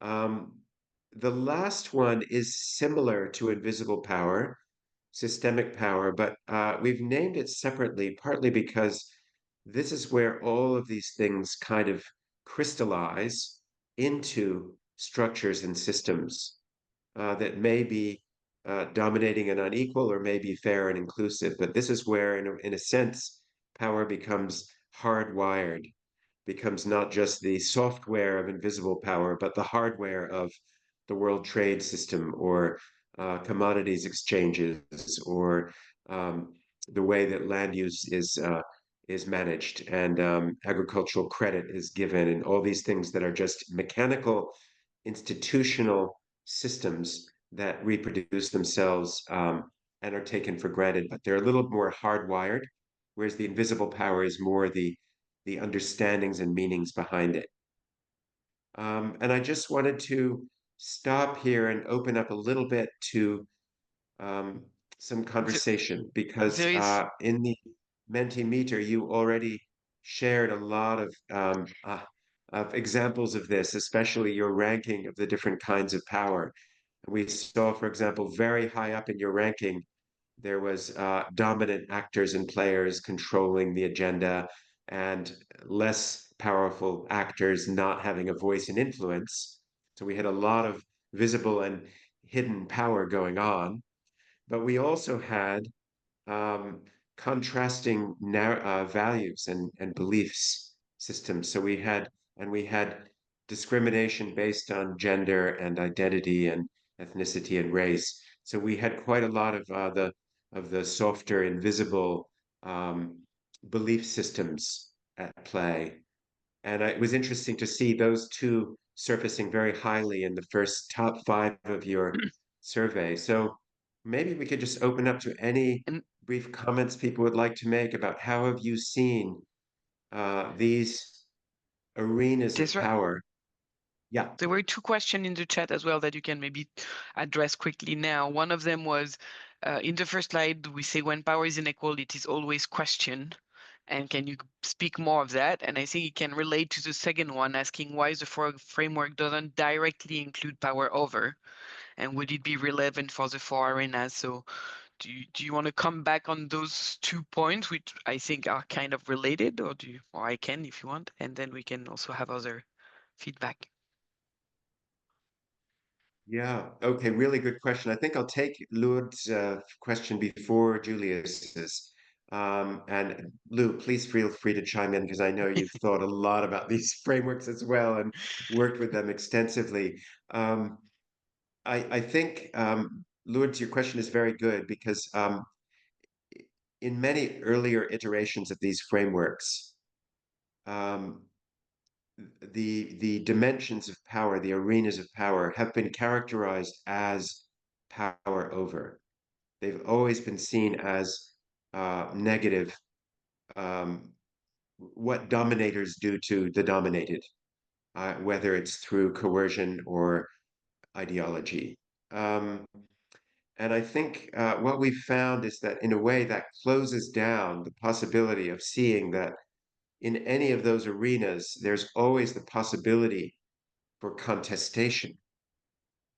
The last one is similar to invisible power, systemic power, but we've named it separately, partly because this is where all of these things kind of crystallize into structures and systems that may be dominating and unequal or may be fair and inclusive. But this is where, in a sense, power becomes hardwired, becomes not just the software of invisible power, but the hardware of the world trade system or commodities exchanges or the way that land use is managed and agricultural credit is given and all these things that are just mechanical institutional systems that reproduce themselves and are taken for granted, but they're a little more hardwired, whereas the invisible power is more the understandings and meanings behind it. And I just wanted to stop here and open up a little bit to um, some conversation because There is in the Mentimeter, you already shared a lot of examples of this, especially your ranking of the different kinds of power. We saw, for example, very high up in your ranking, there was dominant actors and players controlling the agenda and less powerful actors not having a voice and influence. So we had a lot of visible and hidden power going on. But we also had um, contrasting values and beliefs systems. So we had discrimination based on gender and identity and ethnicity and race. So we had quite a lot of the softer, invisible um, belief systems at play. And it was interesting to see those two surfacing very highly in the first top 5 of your survey. So maybe we could just open up to any and brief comments people would like to make about how have you seen these arenas of there's power? Yeah. There were two questions in the chat as well that you can maybe address quickly now. One of them was in the first slide, we say when power is unequal, it is always questioned. And can you speak more of that? And I think it can relate to the second one, asking why the framework doesn't directly include power over, and would it be relevant for the 4 arenas? So do you want to come back on those 2 points, which I think are kind of related, or I can if you want, and then we can also have other feedback. Yeah. Okay. Really good question. I think I'll take Lourdes' question before Julius's. And Lou, please feel free to chime in because I know you've thought a lot about these frameworks as well and worked with them extensively. I think, Lourdes, your question is very good because in many earlier iterations of these frameworks, um, the dimensions of power, the arenas of power, have been characterized as power over. They've always been seen as negative, um, what dominators do to the dominated, whether it's through coercion or ideology. And I think what we've found is that in a way that closes down the possibility of seeing that in any of those arenas, there's always the possibility for contestation.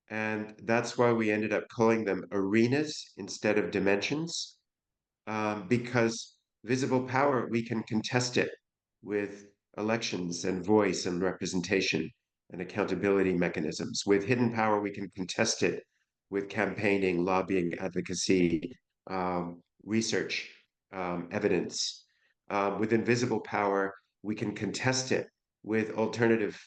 And that's why we ended up calling them arenas instead of dimensions, because visible power, we can contest it with elections and voice and representation and accountability mechanisms. With hidden power, we can contest it with campaigning, lobbying, advocacy, research, evidence. With invisible power, we can contest it with alternative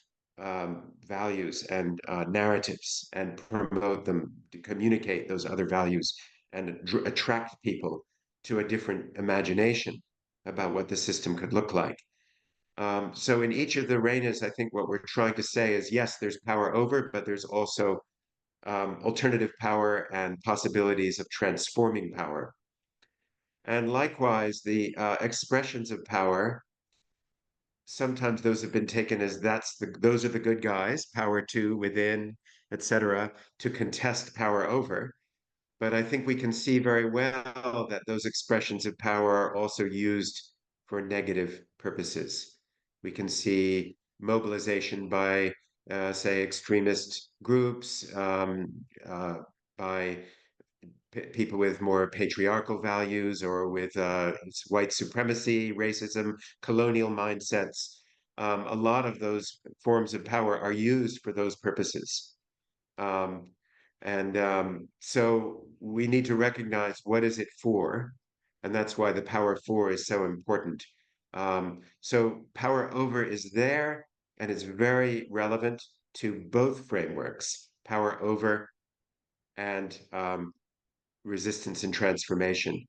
values and narratives and promote them, to communicate those other values and attract people to a different imagination about what the system could look like. So in each of the arenas, I think what we're trying to say is, yes, there's power over, but there's also alternative power and possibilities of transforming power. And likewise, the expressions of power, sometimes those have been taken as those are the good guys, power to, within, etc., to contest power over. But I think we can see very well that those expressions of power are also used for negative purposes. We can see mobilization by, say, extremist groups, by people with more patriarchal values or with white supremacy, racism, colonial mindsets. A lot of those forms of power are used for those purposes. So we need to recognize what is it for, and that's why the power for is so important. So power over is there, and it's very relevant to both frameworks, power over and resistance and transformation.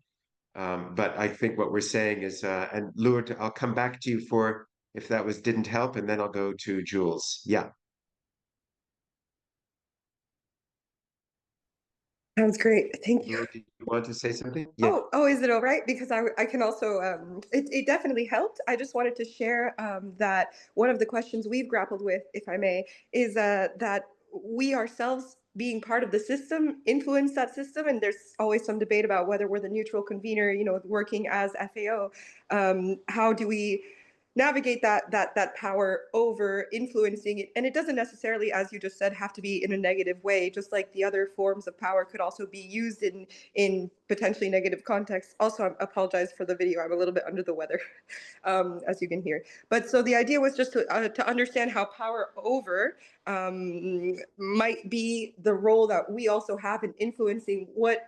But I think what we're saying is, and Lourdes, I'll come back to you for if that didn't help, and then I'll go to Jules. Yeah. Sounds great. Thank you. Lourdes, do you want to say something? Yeah. Oh, is it all right? Because I can also, it definitely helped. I just wanted to share that one of the questions we've grappled with, if I may, is that we ourselves being part of the system influence that system. And there's always some debate about whether we're the neutral convener, working as FAO. How do we navigate that power over influencing it? And it doesn't necessarily, as you just said, have to be in a negative way, just like the other forms of power could also be used in potentially negative contexts. Also, I apologize for the video. I'm a little bit under the weather, as you can hear. But so the idea was just to understand how power over might be the role that we also have in influencing what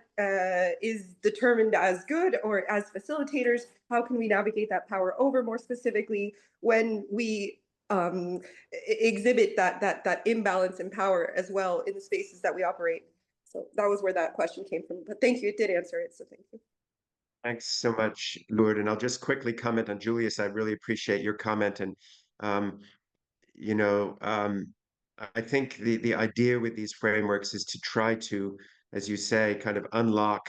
is determined as good, or as facilitators, how can we navigate that power over more specifically when we exhibit that imbalance in power as well in the spaces that we operate. So that was where that question came from. But thank you, it did answer it, so thank you. Thanks so much, Lourdes. And I'll just quickly comment on Julius. I really appreciate your comment. And, you know, I think the idea with these frameworks is to try to, as you say, kind of unlock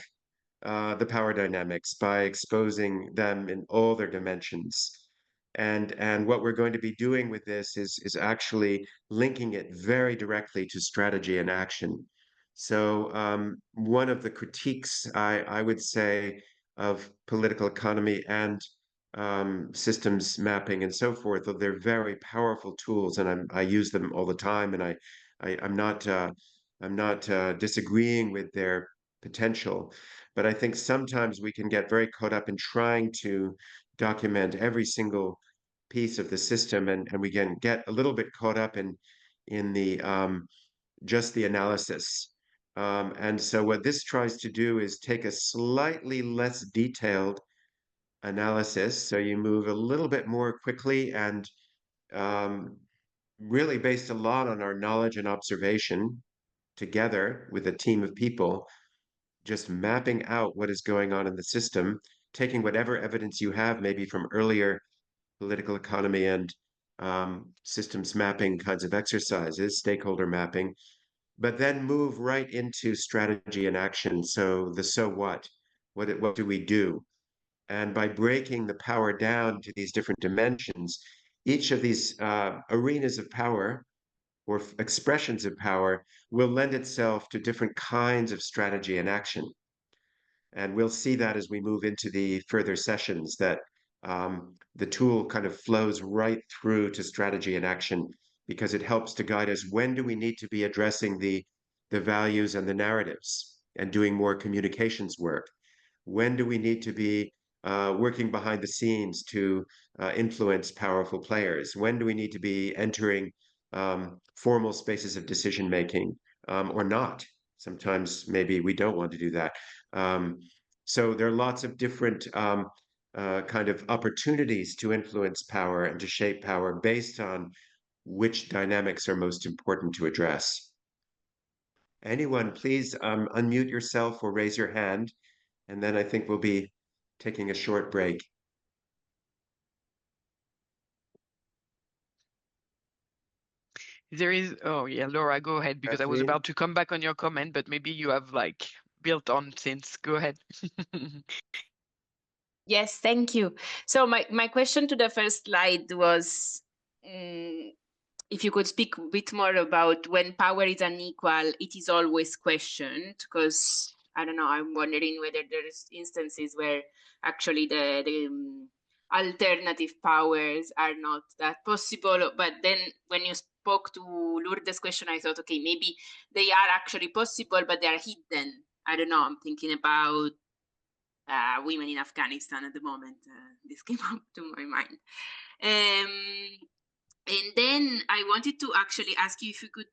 the power dynamics by exposing them in all their dimensions. And what we're going to be doing with this is actually linking it very directly to strategy and action. So one of the critiques I would say of political economy and systems mapping and so forth, though they're very powerful tools, and I use them all the time, and I'm not disagreeing with their potential, but I think sometimes we can get very caught up in trying to document every single piece of the system, and we can get a little bit caught up in the just the analysis. And so what this tries to do is take a slightly less detailed analysis, so you move a little bit more quickly and really based a lot on our knowledge and observation together with a team of people, just mapping out what is going on in the system, taking whatever evidence you have, maybe from earlier political economy and systems mapping kinds of exercises, stakeholder mapping, but then move right into strategy and action. So the so what do we do? And by breaking the power down to these different dimensions, each of these arenas of power or expressions of power will lend itself to different kinds of strategy and action. And we'll see that as we move into the further sessions, that the tool kind of flows right through to strategy and action because it helps to guide us. When do we need to be addressing the values and the narratives and doing more communications work? When do we need to be working behind the scenes to influence powerful players? When do we need to be entering formal spaces of decision making or not? Sometimes maybe we don't want to do that. So there are lots of different kind of opportunities to influence power and to shape power based on which dynamics are most important to address. Anyone, please unmute yourself or raise your hand, and then I think we'll be taking a short break. There is, oh yeah, Laura, go ahead, because I was Kathleen? about to come back on your comment, but maybe you have like built on since. Go ahead. Yes, thank you. So my question to the first slide was, if you could speak a bit more about when power is unequal, it is always questioned, because I don't know, I'm wondering whether there's instances where actually the alternative powers are not that possible. But then when you spoke to Lourdes' question, I thought, okay, maybe they are actually possible, but they are hidden. I don't know, I'm thinking about women in Afghanistan at the moment. This came up to my mind. And then I wanted to actually ask you if you could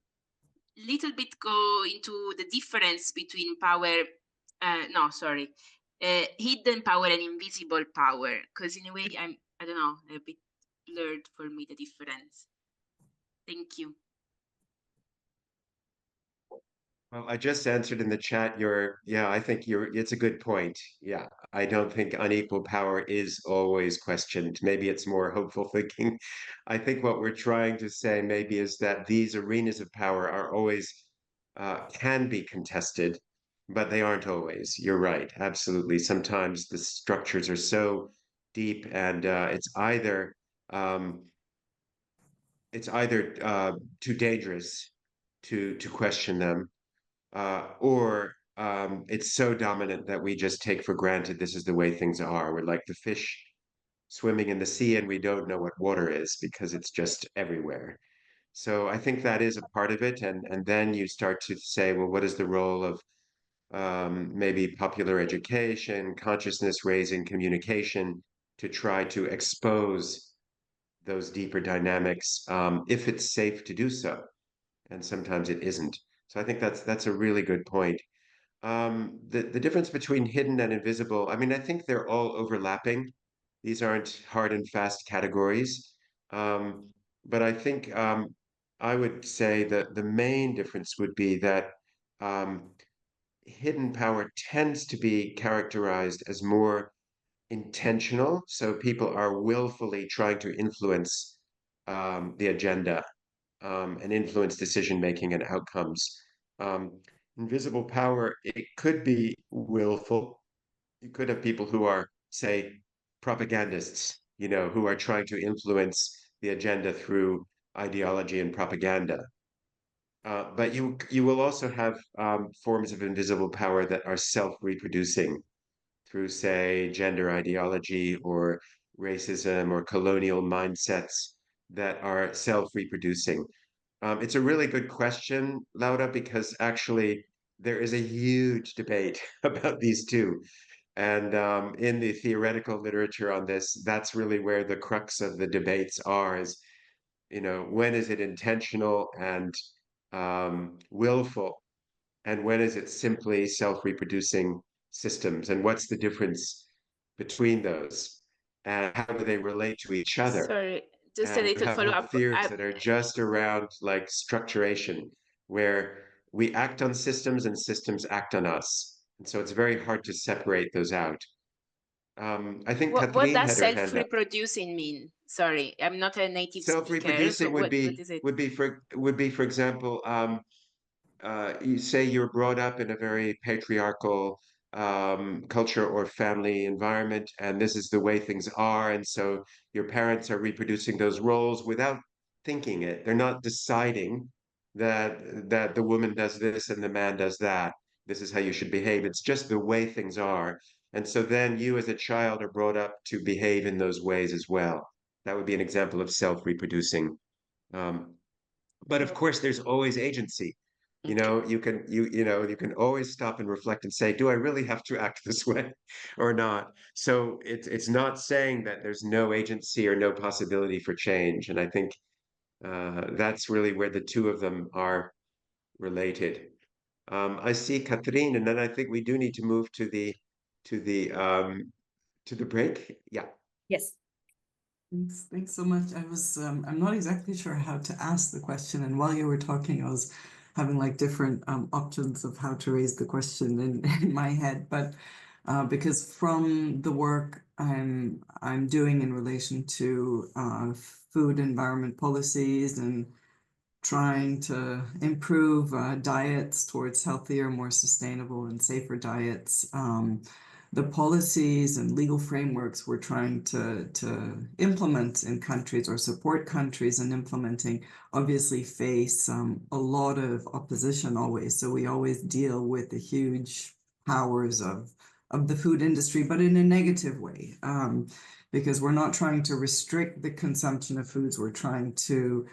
little bit go into the difference between power, hidden power and invisible power, because in a way I don't know, a bit blurred for me the difference. Thank you. Well, I just answered in the chat I think it's a good point. Yeah, I don't think unequal power is always questioned. Maybe it's more hopeful thinking. I think what we're trying to say maybe is that these arenas of power are always, can be contested, but they aren't always. You're right, absolutely. Sometimes the structures are so deep and um, it's either too dangerous to question them or it's so dominant that we just take for granted this is the way things are. We're like the fish swimming in the sea and we don't know what water is because it's just everywhere. So I think that is a part of it. And then you start to say, well, what is the role of maybe popular education, consciousness raising, communication to try to expose those deeper dynamics if it's safe to do so. And sometimes it isn't. So I think that's a really good point. The difference between hidden and invisible, I mean, I think they're all overlapping. These aren't hard and fast categories. But I think I would say that the main difference would be that um, hidden power tends to be characterized as more intentional. So people are willfully trying to influence the agenda and influence decision making and outcomes. Um, Invisible power, it could be willful. You could have people who are, say, propagandists, who are trying to influence the agenda through ideology and propaganda. But you will also have forms of invisible power that are self-reproducing through, say, gender ideology or racism or colonial mindsets that are self-reproducing. It's a really good question, Laura, because actually there is a huge debate about these two. And in the theoretical literature on this, that's really where the crux of the debates are is, when is it intentional and willful? And when is it simply self-reproducing systems? And what's the difference between those? And how do they relate to each other? Sorry, just a And you little have follow-up. theories that are just around like structuration, where we act on systems and systems act on us. And so it's very hard to separate those out. I think What Kathleen does had her hand up. self-reproducing mean? Sorry, I'm not a native speaker, so Self-reproducing what is it? would be for example, you say you're brought up in a very patriarchal culture or family environment, and this is the way things are. And so your parents are reproducing those roles without thinking it. They're not deciding that the woman does this and the man does that. This is how you should behave. It's just the way things are. And so then you as a child are brought up to behave in those ways as well. That would be an example of self-reproducing. Um, But of course, there's always agency. You know, you can always stop and reflect and say, do I really have to act this way or not? So it's not saying that there's no agency or no possibility for change. And I think that's really where the two of them are related. I see Catherine, and then I think we do need to move to the break. Yeah. Yes. Thanks so much. I'm not exactly sure how to ask the question, and while you were talking, I was having like different options of how to raise the question in my head. But because from the work I'm doing in relation to food environment policies and trying to improve diets towards healthier, more sustainable, and safer diets. The policies and legal frameworks we're trying to implement in countries or support countries in implementing obviously face a lot of opposition always. So we always deal with the huge powers of the food industry, but in a negative way, because we're not trying to restrict the consumption of foods. We're trying to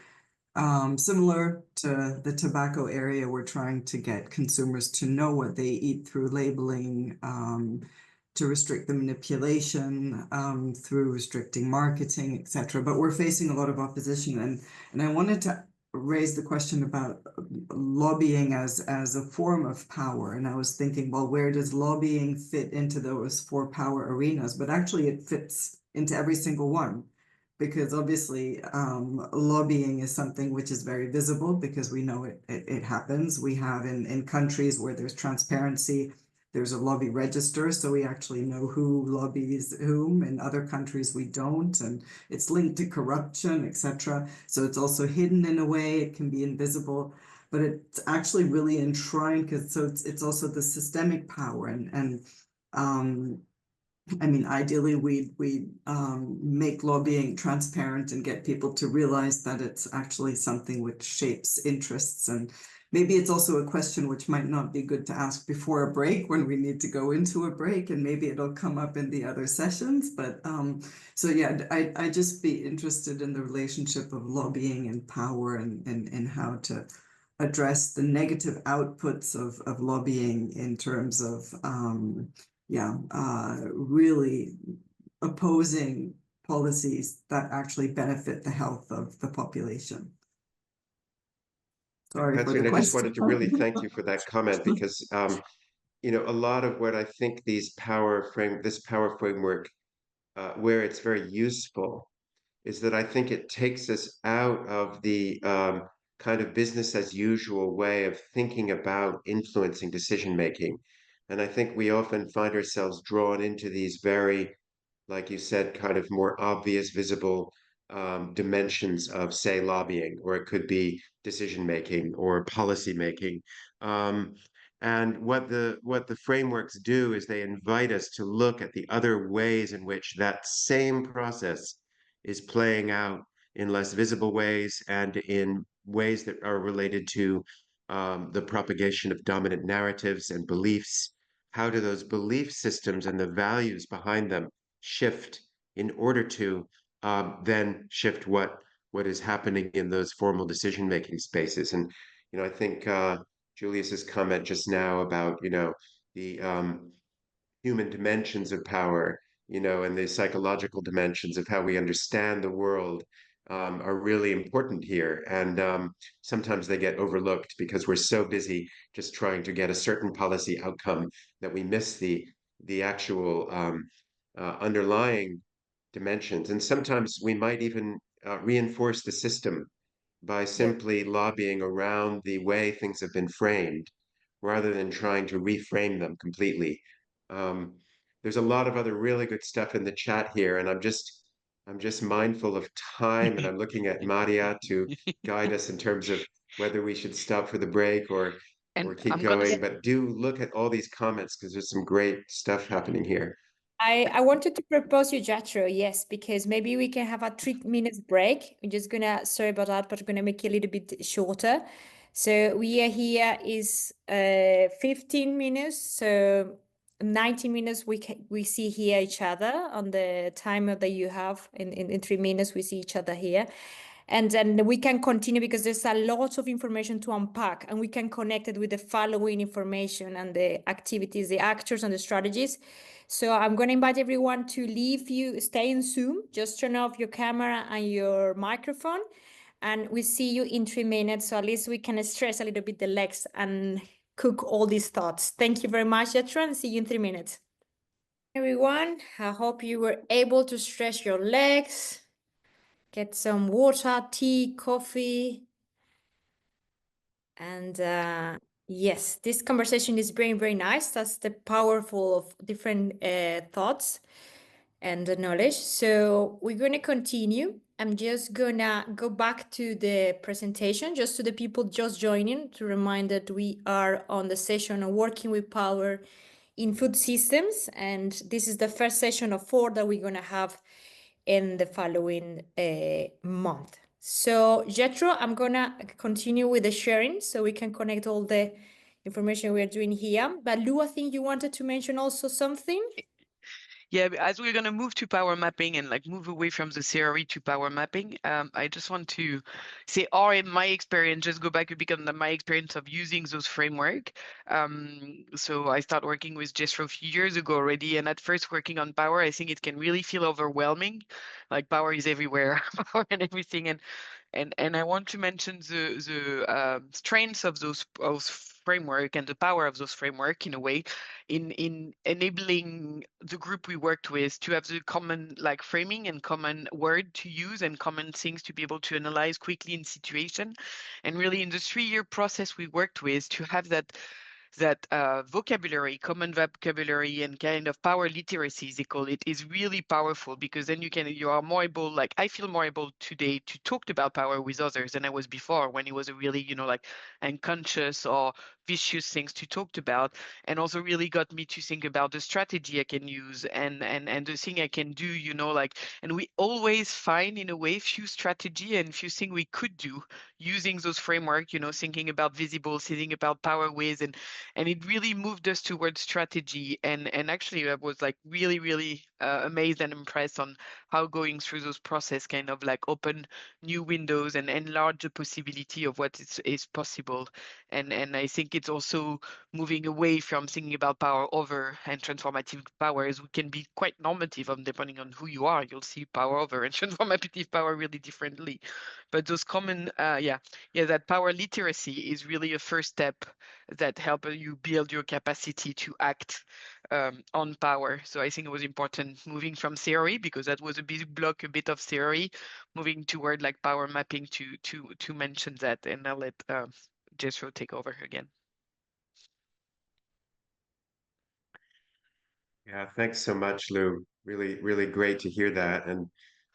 similar to the tobacco area, we're trying to get consumers to know what they eat through labeling, to restrict the manipulation through restricting marketing, etc. But we're facing a lot of opposition, and I wanted to raise the question about lobbying as a form of power. And I was thinking, well, where does lobbying fit into those four power arenas? But actually, it fits into every single one. Because obviously lobbying is something which is very visible because we know it happens. We have in countries where there's transparency, there's a lobby register, so we actually know who lobbies whom. In other countries we don't, and it's linked to corruption, etc. So it's also hidden in a way, it can be invisible, but it's actually really enshrined because it's also the systemic power and I mean, ideally, we make lobbying transparent and get people to realize that it's actually something which shapes interests. And maybe it's also a question which might not be good to ask before a break when we need to go into a break, and maybe it'll come up in the other sessions. But so yeah, I just be interested in the relationship of lobbying and power and how to address the negative outputs of lobbying in terms of really opposing policies that actually benefit the health of the population. Sorry for the question. I just wanted to really thank you for that comment because you know, a lot of what I think this power framework, where it's very useful, is that I think it takes us out of the kind of business as usual way of thinking about influencing decision making. And I think we often find ourselves drawn into these very, like you said, kind of more obvious, visible dimensions of, say, lobbying, or it could be decision making or policy making. And what the frameworks do is they invite us to look at the other ways in which that same process is playing out in less visible ways and in ways that are related to the propagation of dominant narratives and beliefs. How do those belief systems and the values behind them shift in order to then shift what is happening in those formal decision-making spaces? And you know, I think Julius's comment just now about, you know, the human dimensions of power, you know, and the psychological dimensions of how we understand the world are really important here. And sometimes they get overlooked because we're so busy just trying to get a certain policy outcome that we miss the actual underlying dimensions. And sometimes we might even reinforce the system by simply lobbying around the way things have been framed rather than trying to reframe them completely. There's a lot of other really good stuff in the chat here, and I'm just mindful of time, and I'm looking at Maria to guide us in terms of whether we should stop for the break or keep going. But do look at all these comments because there's some great stuff happening here. I wanted to propose you, Jethro, yes, because maybe we can have a 3 minutes break. We're just gonna, sorry about that, but we're gonna make it a little bit shorter. So we are here is 15 minutes, so 90 minutes we see here each other on the timer that you have in 3 minutes we see each other here. And then we can continue because there's a lot of information to unpack, and we can connect it with the following information and the activities, the actors and the strategies. So I'm going to invite everyone to stay in Zoom, just turn off your camera and your microphone, and we see you in 3 minutes. So at least we can stress a little bit the legs and cook all these thoughts. Thank you very much, Jethro, and see you in 3 minutes. Everyone, I hope you were able to stretch your legs. Get some water, tea, coffee. And yes, this conversation is very, very nice. That's the powerful of different thoughts and the knowledge. So we're going to continue. I'm just going to go back to the presentation, just to the people just joining, to remind that we are on the session of working with power in food systems. And this is the first session of 4 that we're going to have in the following month. So Jethro, I'm gonna continue with the sharing so we can connect all the information we are doing here. But Lou, I think you wanted to mention also something. Yeah, as we're going to move to power mapping and like move away from the theory to power mapping, I just want to say, or in my experience, just go back a bit on my experience of using those framework. So I started working with Jethro a few years ago already, and at first working on power, I think it can really feel overwhelming. Like power is everywhere, power and everything, and I want to mention the strengths of those framework and the power of those framework in a way, in enabling the group we worked with to have the common like framing and common word to use and common things to be able to analyze quickly in situation, and really in the 3-year process we worked with to have that vocabulary, common vocabulary, and kind of power literacy, they call it, is really powerful, because then you are more able, like I feel more able today to talk about power with others than I was before, when it was a really, like unconscious or vicious things to talk about, and also really got me to think about the strategy I can use and the thing I can do, and we always find in a way few strategy and few things we could do using those framework, thinking about visible, thinking about power ways, and it really moved us towards strategy. And actually I was like really, really amazed and impressed on how going through those process kind of like open new windows and enlarge the possibility of what is possible. And I think it's also moving away from thinking about power over and transformative powers, we can be quite normative depending on who you are. You'll see power over and transformative power really differently. But those common, that power literacy is really a first step that help you build your capacity to act on power. So I think it was important moving from theory, because that was a big block, a bit of theory, moving toward like power mapping to mention that. And I'll let Jethro take over again. Yeah, thanks so much, Lou. Really, really great to hear that. And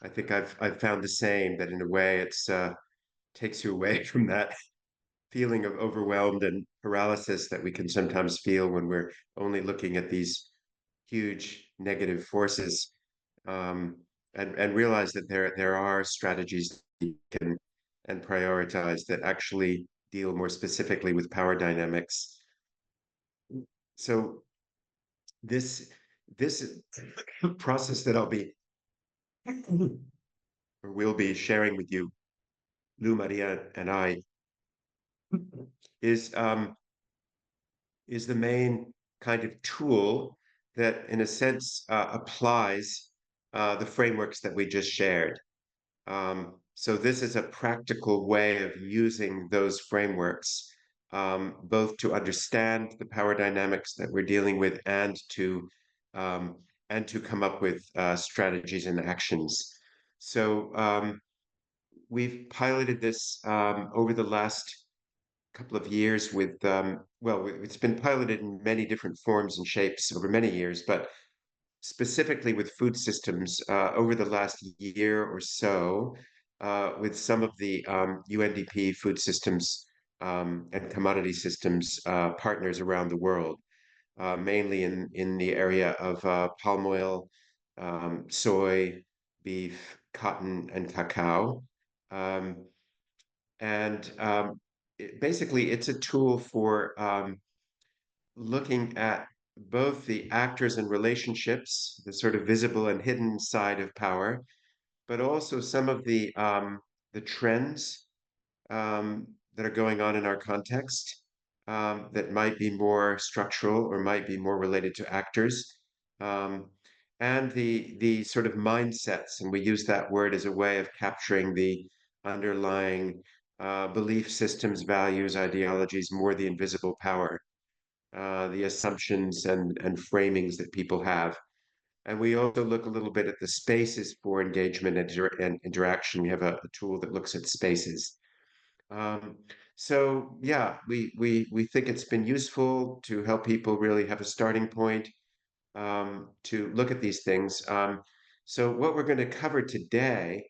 I think I've found the same, that in a way it's takes you away from that feeling of overwhelmed and paralysis that we can sometimes feel when we're only looking at these huge negative forces, and realize that there are strategies you can and prioritize that actually deal more specifically with power dynamics. So this process that I'll be or will be sharing with you, Lou, Maria, and I, is the main kind of tool that, in a sense, applies the frameworks that we just shared. So this is a practical way of using those frameworks, both to understand the power dynamics that we're dealing with and to come up with strategies and actions. So we've piloted this over the last couple of years with, well, it's been piloted in many different forms and shapes over many years, but specifically with food systems over the last year or so, with some of the UNDP food systems and commodity systems partners around the world, mainly in the area of palm oil, soy, beef, cotton, and cacao. And basically, it's a tool for looking at both the actors and relationships, the sort of visible and hidden side of power, but also some of the the trends that are going on in our context that might be more structural or might be more related to actors, and the sort of mindsets. And we use that word as a way of capturing the underlying belief systems, values, ideologies, more the invisible power, the assumptions and framings that people have. And we also look a little bit at the spaces for engagement and interaction. We have a tool that looks at spaces. Um, so yeah, we think it's been useful to help people really have a starting point to look at these things. So what we're going to cover today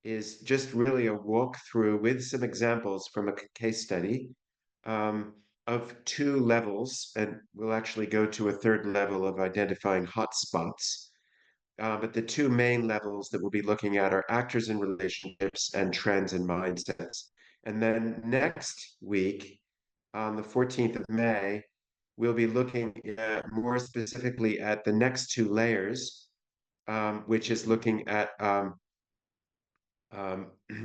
is just really a walkthrough with some examples from a case study um, of two levels, and we'll actually go to a third level of identifying hotspots. But the two main levels that we'll be looking at are actors and relationships and trends and mindsets. And then next week, on the 14th of May, we'll be looking more specifically at the next two layers, which is looking at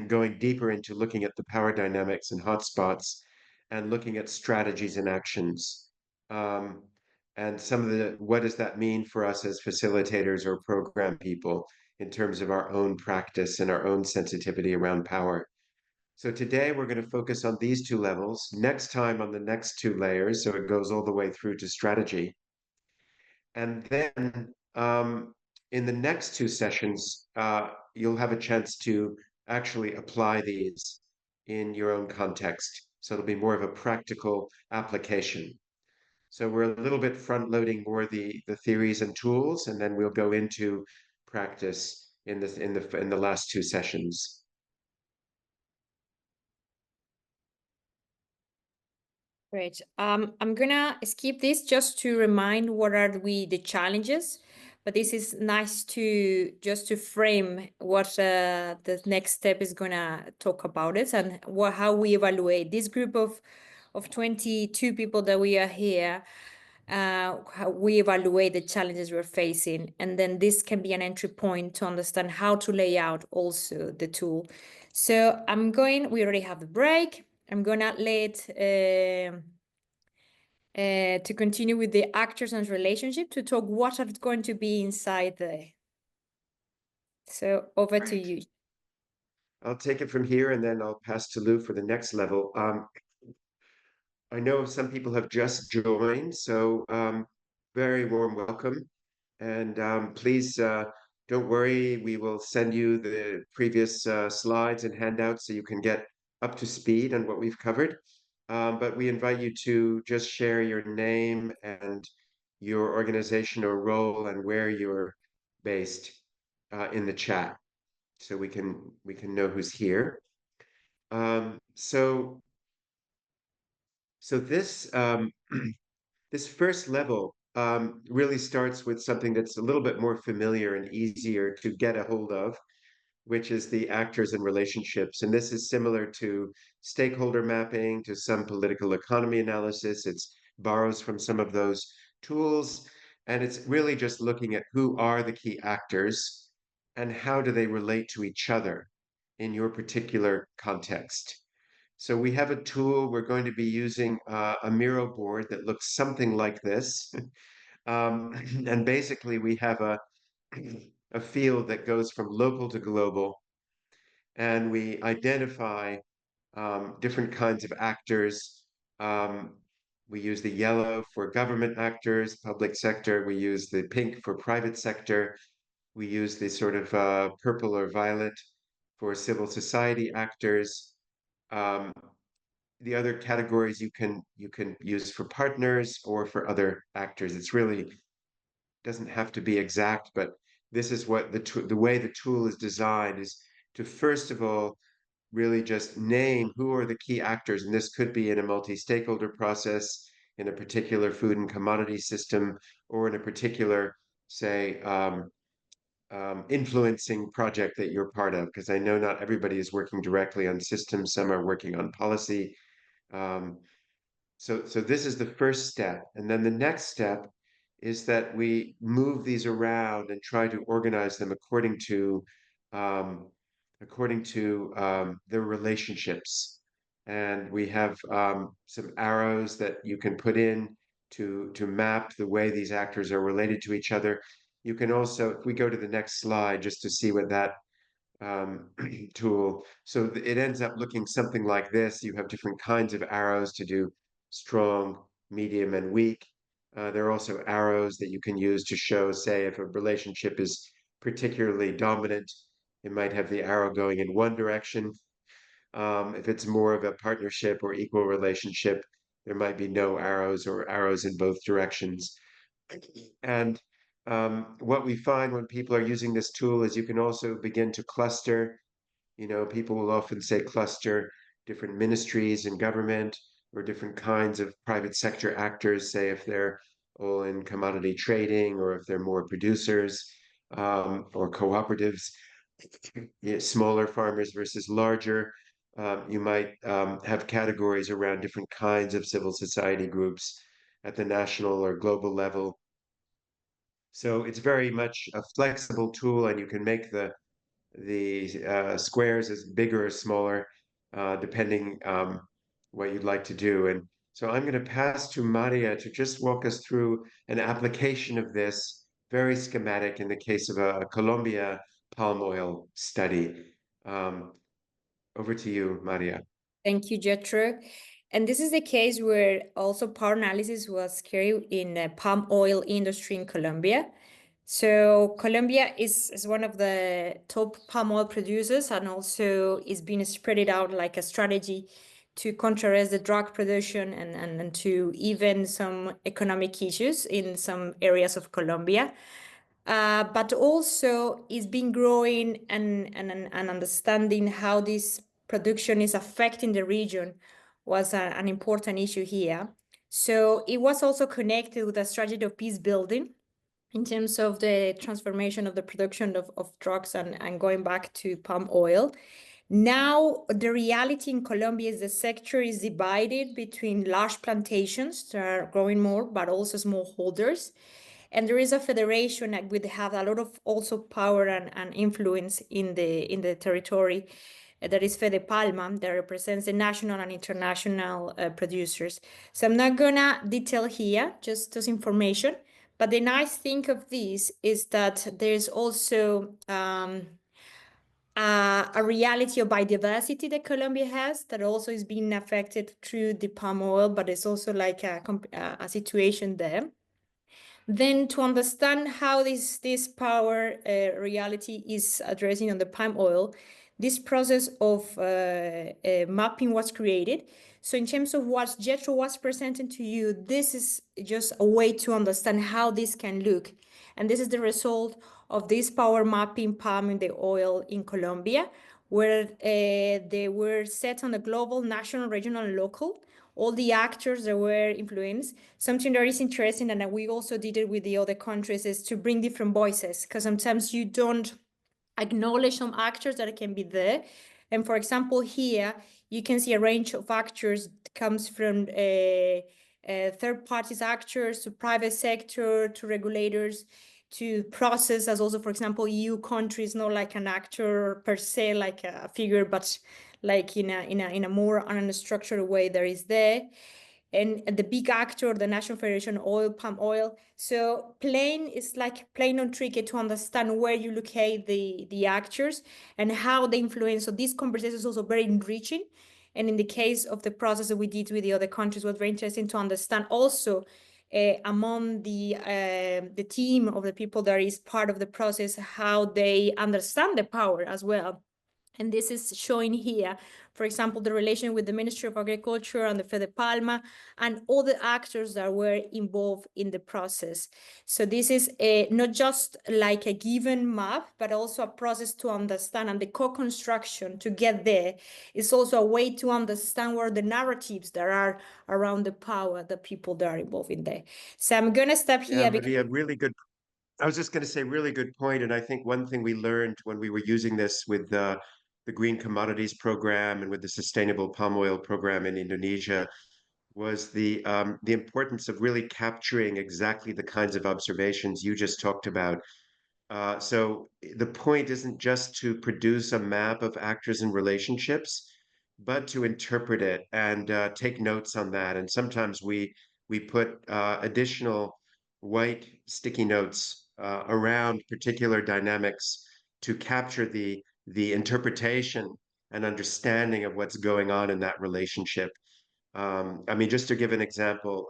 going deeper into looking at the power dynamics and hotspots and looking at strategies and actions. And some of the, what does that mean for us as facilitators or program people in terms of our own practice and our own sensitivity around power? So today we're going to focus on these two levels, next time on the next two layers, so it goes all the way through to strategy. And then in the next two sessions, you'll have a chance to actually apply these in your own context. So it'll be more of a practical application. So we're a little bit front loading more the theories and tools, and then we'll go into practice in the last two sessions. Great. I'm gonna skip this just to remind what are the challenges, but this is nice to just to frame what the next step is gonna talk about it and how we evaluate this group of 22 people that we are here. How we evaluate the challenges we're facing, and then this can be an entry point to understand how to lay out also the tool. So we already have the break. I'm gonna let to continue with the actors and relationship to talk what are going to be inside there. So over to you. I'll take it from here and then I'll pass to Lou for the next level. I know some people have just joined, so very warm welcome. And please don't worry, we will send you the previous slides and handouts so you can get up to speed on what we've covered. But we invite you to just share your name and your organization or role and where you're based in the chat, so we can know who's here. So this this first level really starts with something that's a little bit more familiar and easier to get a hold of, which is the actors and relationships. And this is similar to stakeholder mapping, to some political economy analysis. It borrows from some of those tools. And it's really just looking at who are the key actors and how do they relate to each other in your particular context. So we have a tool. We're going to be using a Miro board that looks something like this. And basically we have a field that goes from local to global, and we identify different kinds of actors. We use the yellow for government actors, public sector. We use the pink for private sector. We use the sort of purple or violet for civil society actors. The other categories you can use for partners or for other actors. It's really doesn't have to be exact, but this is what the way the tool is designed is to first of all really just name who are the key actors, and this could be in a multi-stakeholder process, in a particular food and commodity system, or in a particular, say, influencing project that you're part of, because I know not everybody is working directly on systems, some are working on policy. So this is the first step. And then the next step is that we move these around and try to organize them according to according to their relationships. And we have some arrows that you can put in to map the way these actors are related to each other. You can also, if we go to the next slide, just to see what that tool. So it ends up looking something like this. You have different kinds of arrows to do strong, medium, and weak. There are also arrows that you can use to show, say, if a relationship is particularly dominant, it might have the arrow going in one direction. If it's more of a partnership or equal relationship, there might be no arrows or arrows in both directions. And what we find when people are using this tool is you can also begin to cluster. You know, people will often say cluster different ministries in government or different kinds of private sector actors, say if they're all in commodity trading or if they're more producers or cooperatives, smaller farmers versus larger. You might have categories around different kinds of civil society groups at the national or global level. So it's very much a flexible tool, and you can make the squares as bigger or smaller, depending what you'd like to do. And so I'm going to pass to Maria to just walk us through an application of this, very schematic in the case of a Colombia palm oil study. Over to you, Maria. Thank you, Jethro. And this is the case where also power analysis was carried in the palm oil industry in Colombia. So Colombia is one of the top palm oil producers, and also is being spread out like a strategy to contrast the drug production and to even some economic issues in some areas of Colombia. But also is been growing and understanding how this production is affecting the region was an important issue here. So it was also connected with a strategy of peace building in terms of the transformation of the production of drugs and going back to palm oil. Now, the reality in Colombia is the sector is divided between large plantations that are growing more, but also smallholders. And there is a federation that would have a lot of also power and influence in the territory. That is Fede Palma, that represents the national and international producers. So I'm not gonna detail here, just as information. But the nice thing of this is that there's also a reality of biodiversity that Colombia has that also is being affected through the palm oil, but it's also like a situation there. Then to understand how this power reality is addressing on the palm oil, this process of mapping was created. So in terms of what Jethro was presenting to you, this is just a way to understand how this can look. And this is the result of this power mapping palm in the oil in Colombia, where they were set on a global, national, regional, and local. All the actors that were influenced. Something that is interesting, and we also did it with the other countries, is to bring different voices, because sometimes you don't acknowledge some actors that can be there. And for example, here, you can see a range of actors that comes from third parties actors to private sector to regulators to process as also, for example, EU countries, not like an actor per se, like a figure, but like in a more unstructured way there is there. And the big actor, the National Federation Oil, palm oil. So plain is like plain on tricky to understand where you locate the actors and how they influence. So this conversation is also very enriching. And in the case of the process that we did with the other countries, was very interesting to understand also among the team of the people that is part of the process, how they understand the power as well. And this is showing here, for example, the relation with the Ministry of Agriculture and the Fede Palma and all the actors that were involved in the process. So this is not just like a given map, but also a process to understand, and the co-construction to get there is also a way to understand where the narratives that are around the power, the people that are involved in there. So I'm gonna stop here. Yeah, Maria, really good. I was just going to say, really good point. And I think one thing we learned when we were using this with the Green Commodities Program and with the Sustainable Palm Oil Program in Indonesia was the importance of really capturing exactly the kinds of observations you just talked about. So the point isn't just to produce a map of actors and relationships, but to interpret it and take notes on that. And sometimes we put additional white sticky notes around particular dynamics to capture the interpretation and understanding of what's going on in that relationship. I mean, just to give an example,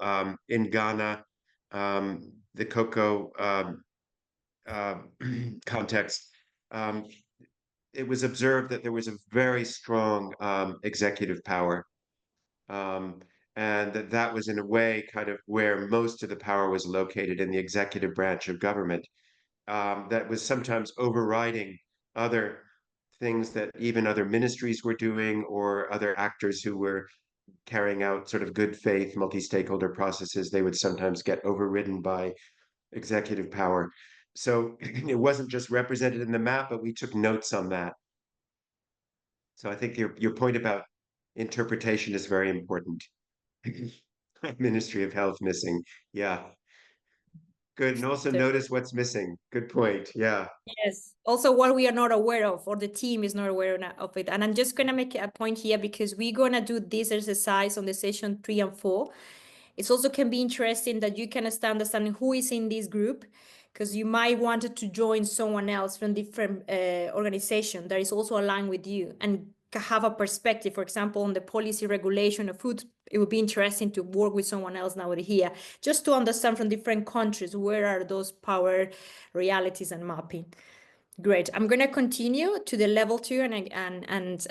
in Ghana, the cocoa uh, context, um, it was observed that there was a very strong executive power, um, and that was in a way kind of where most of the power was located in the executive branch of government. That was sometimes overriding other things that even other ministries were doing or other actors who were carrying out sort of good faith multi-stakeholder processes. They would sometimes get overridden by executive power. So it wasn't just represented in the map, but we took notes on that. So I think your point about interpretation is very important. Ministry of Health missing. Yeah. Good. And also So- notice what's missing. Good point. Yeah. Yes. Also, what we are not aware of, or the team is not aware of it. And I'm just going to make a point here because we're going to do this exercise on the session 3 and 4. It also can be interesting that you can understand who is in this group, because you might want to join someone else from different organization that is also aligned with you and have a perspective. For example, on the policy regulation of food, it would be interesting to work with someone else now here, just to understand from different countries where are those power realities and mapping. Great. I'm going to continue to the level 2 and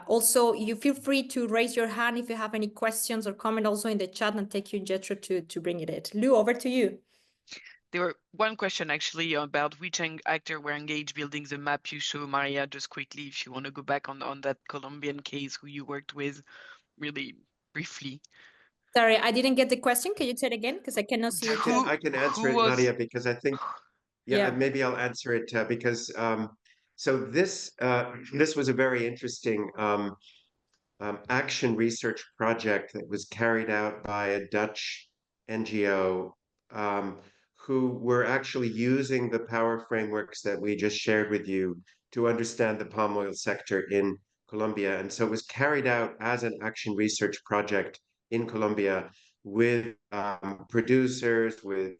also you feel free to raise your hand if you have any questions or comment also in the chat, and take you, Jethro, to bring it in. Lou, over to you. There were one question actually about which actor were engaged building the map you show, Maria, just quickly, if you want to go back on that Colombian case who you worked with really briefly. Sorry, I didn't get the question. Can you say it again? Because I cannot see the chat. I can answer who it, was Nadia, because I think, yeah, Yeah. maybe I'll answer it because so this was a very interesting action research project that was carried out by a Dutch NGO um, who were actually using the power frameworks that we just shared with you to understand the palm oil sector in Colombia. And so it was carried out as an action research project in Colombia with producers, with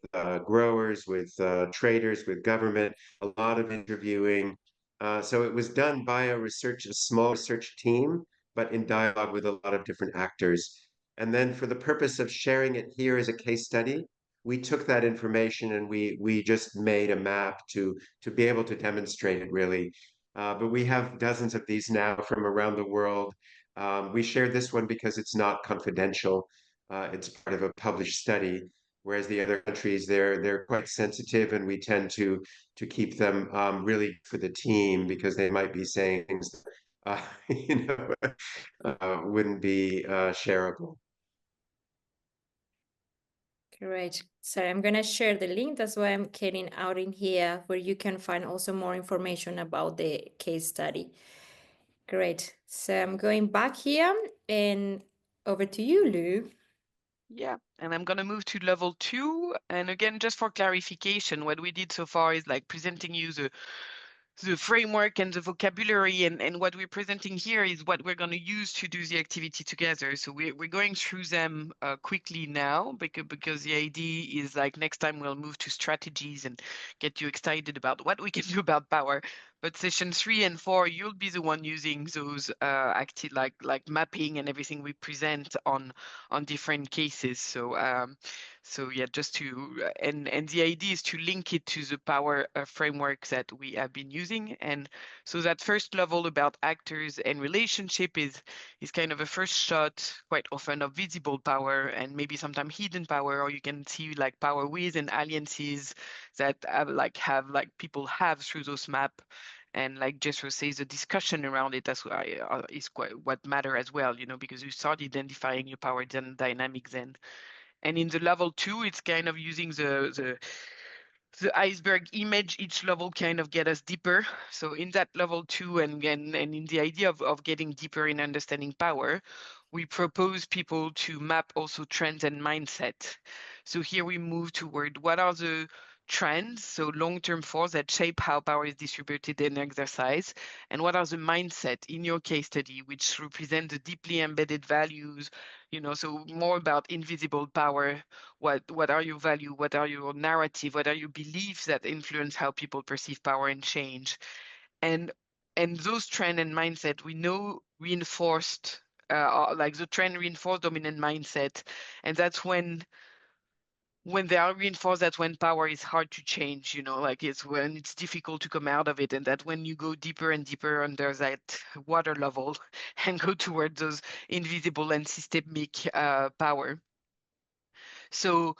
growers, with traders, with government, a lot of interviewing. So it was done by a small research team, but in dialogue with a lot of different actors. And then for the purpose of sharing it here as a case study, we took that information and we just made a map to be able to demonstrate it really. But we have dozens of these now from around the world. We shared this one because it's not confidential. It's part of a published study, whereas the other countries they're quite sensitive, and we tend to keep them really for the team because they might be saying things you know, wouldn't be shareable. Great. So I'm going to share the link. That's why I'm getting out in here, where you can find also more information about the case study. Great. So I'm going back here and over to you, Lou. Yeah, and I'm gonna move to level 2. And again, just for clarification, what we did so far is like presenting you the framework and the vocabulary, and what we're presenting here is what we're going to use to do the activity together. So we're going through them quickly now because the idea is like next time we'll move to strategies and get you excited about what we can do about power. But session 3 and 4, you'll be the one using those active like mapping and everything we present on different cases. So yeah, just to and the idea is to link it to the power framework that we have been using. And so that first level about actors and relationship is kind of a first shot, quite often, of visible power and maybe sometimes hidden power, or you can see like power with and alliances that have people have through those map. And like Jethro says, the discussion around it is quite what matter as well, because you start identifying your power dynamics then. And in the level 2, it's kind of using the iceberg image. Each level kind of get us deeper. So in that level 2, and in the idea of getting deeper in understanding power, we propose people to map also trends and mindset. So here we move toward what are the trends, so long-term force that shape how power is distributed and exercised, and what are the mindset in your case study, which represent the deeply embedded values, so more about invisible power. What are your value? What are your narrative? What are your beliefs that influence how people perceive power and change? And those trend and mindset we know reinforced, like the trend reinforced dominant mindset, and that's when they are reinforced, that's when power is hard to change, like it's when it's difficult to come out of it, and that when you go deeper and deeper under that water level and go towards those invisible and systemic power. So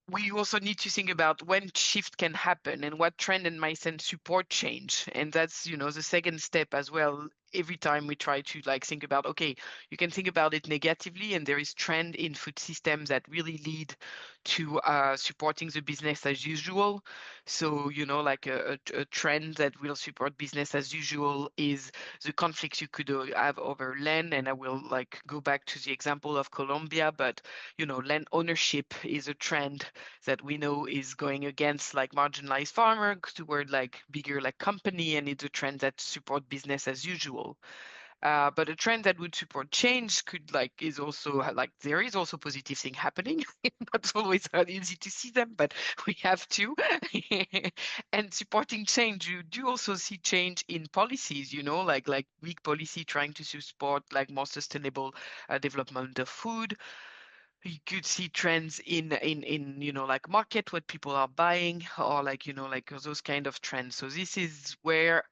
we also need to think about when shift can happen and what trend and mindset support change. And that's, the second step as well. Every time we try to think about, okay, you can think about it negatively, and there is trend in food systems that really lead to supporting the business as usual. So, like a trend that will support business as usual is the conflicts you could have over land. And I will go back to the example of Colombia, but, land ownership is a trend that we know is going against marginalized farmer toward bigger company, and it's a trend that support business as usual. But a trend that would support change could is also there is also positive thing happening. Not always easy to see them, but we have to. And supporting change, you do also see change in policies, like weak policy trying to support more sustainable development of food. You could see trends in market, what people are buying, or those kind of trends. So this is where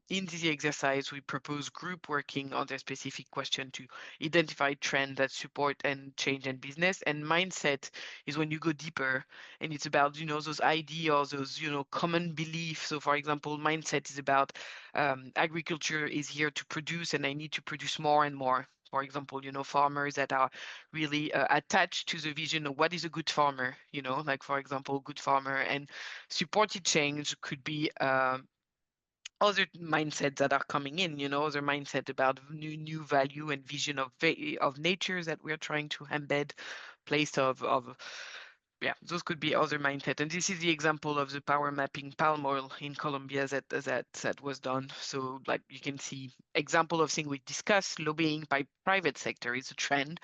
in this exercise we propose group working on the specific question to identify trends that support and change in business. And mindset is when you go deeper, and it's about those ideas, those common beliefs. So for example, mindset is about agriculture is here to produce, and I need to produce more and more. For example, farmers that are really attached to the vision of what is a good farmer, for example, good farmer. And supported change could be other mindsets that are coming in, other mindset about new value and vision of nature that we're trying to embed, place of yeah, those could be other mindset. And this is the example of the power mapping palm oil in Colombia that was done. So you can see example of thing we discussed. Lobbying by private sector is a trend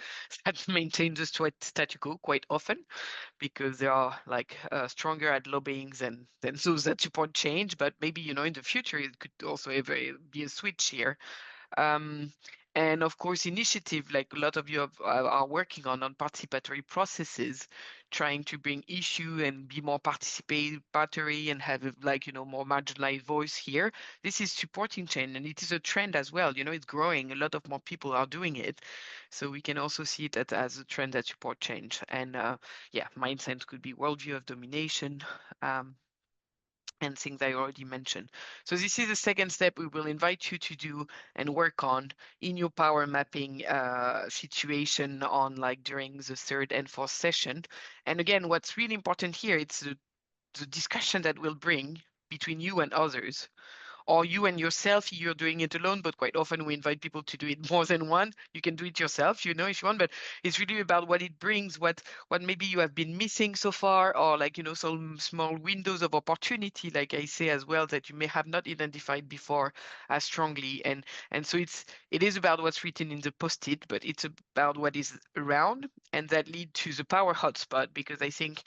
that maintains the status quo quite often, because they are stronger at lobbying than those that support change. But maybe, in the future, it could also be a switch here. And of course, initiative, like a lot of you are working on participatory processes, trying to bring issue and be more participatory and have more marginalized voice here. This is supporting change, and it is a trend as well. It's growing. A lot of more people are doing it. So we can also see it as a trend that support change. And yeah, mindset could be worldview of domination. And things I already mentioned. So this is the second step we will invite you to do and work on in your power mapping situation on during the third and fourth session. And again, what's really important here, it's the discussion that we'll bring between you and others, or you and yourself. You're doing it alone, but quite often we invite people to do it more than one. You can do it yourself, if you want, but it's really about what it brings, what maybe you have been missing so far, or some small windows of opportunity, like I say as well, that you may have not identified before as strongly. And so it is about what's written in the post-it, but it's about what is around, and that lead to the power hotspot, because I think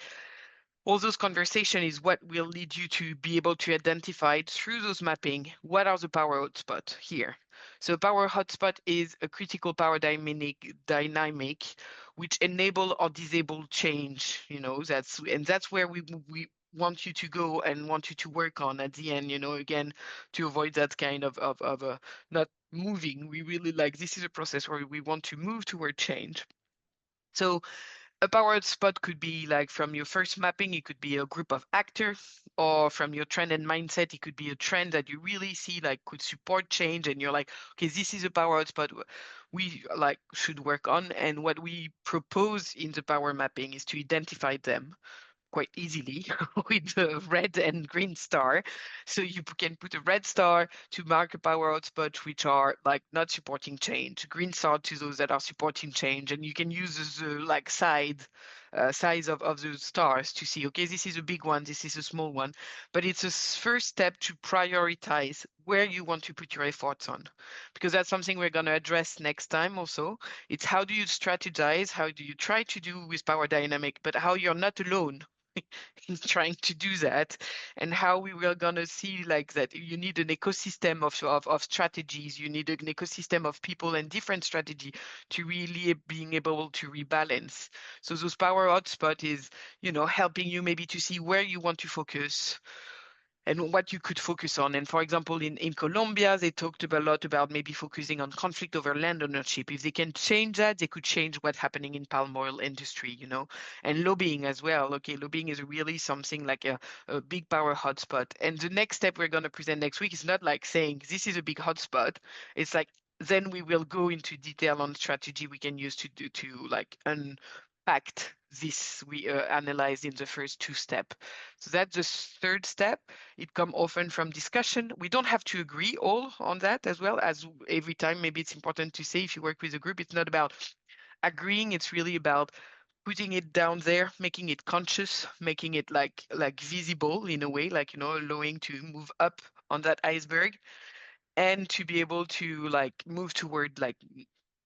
all those conversation is what will lead you to be able to identify through those mapping what are the power hotspot here. So power hotspot is a critical power dynamic which enable or disable change. That's where we want you to go and want you to work on at the end. Again, to avoid that kind of not moving. We really this is a process where we want to move toward change. So a powered spot could be from your first mapping, it could be a group of actors, or from your trend and mindset, it could be a trend that you really see could support change, and you're okay, this is a powered spot we should work on. And what we propose in the power mapping is to identify them quite easily with the red and green star. So you can put a red star to mark a power hotspot which are not supporting change, green star to those that are supporting change, and you can use the side size of the stars to see, okay, this is a big one, this is a small one, but it's a first step to prioritize where you want to put your efforts on, because that's something we're going to address next time also. It's how do you strategize, how do you try to do with power dynamic, but how you're not alone in trying to do that, and how we were gonna see like that you need an ecosystem of strategies, you need an ecosystem of people and different strategy to really being able to rebalance. So those power hotspot is, you know, helping you maybe to see where you want to focus and what you could focus on. And for example, in Colombia, they talked a lot about maybe focusing on conflict over land ownership. If they can change that, they could change what's happening in palm oil industry, you know, and lobbying as well. Okay, lobbying is really something like a big power hotspot. And the next step we're going to present next week is not like saying this is a big hotspot. It's like, then we will go into detail on strategy we can use to do to like unpack this we analyzed in the first two steps. So that's the third step. It comes often from discussion. We don't have to agree all on that as well, as every time. Maybe it's important to say if you work with a group, it's not about agreeing. It's really about putting it down there, making it conscious, making it like visible in a way, like, you know, allowing to move up on that iceberg, and to be able to like move toward like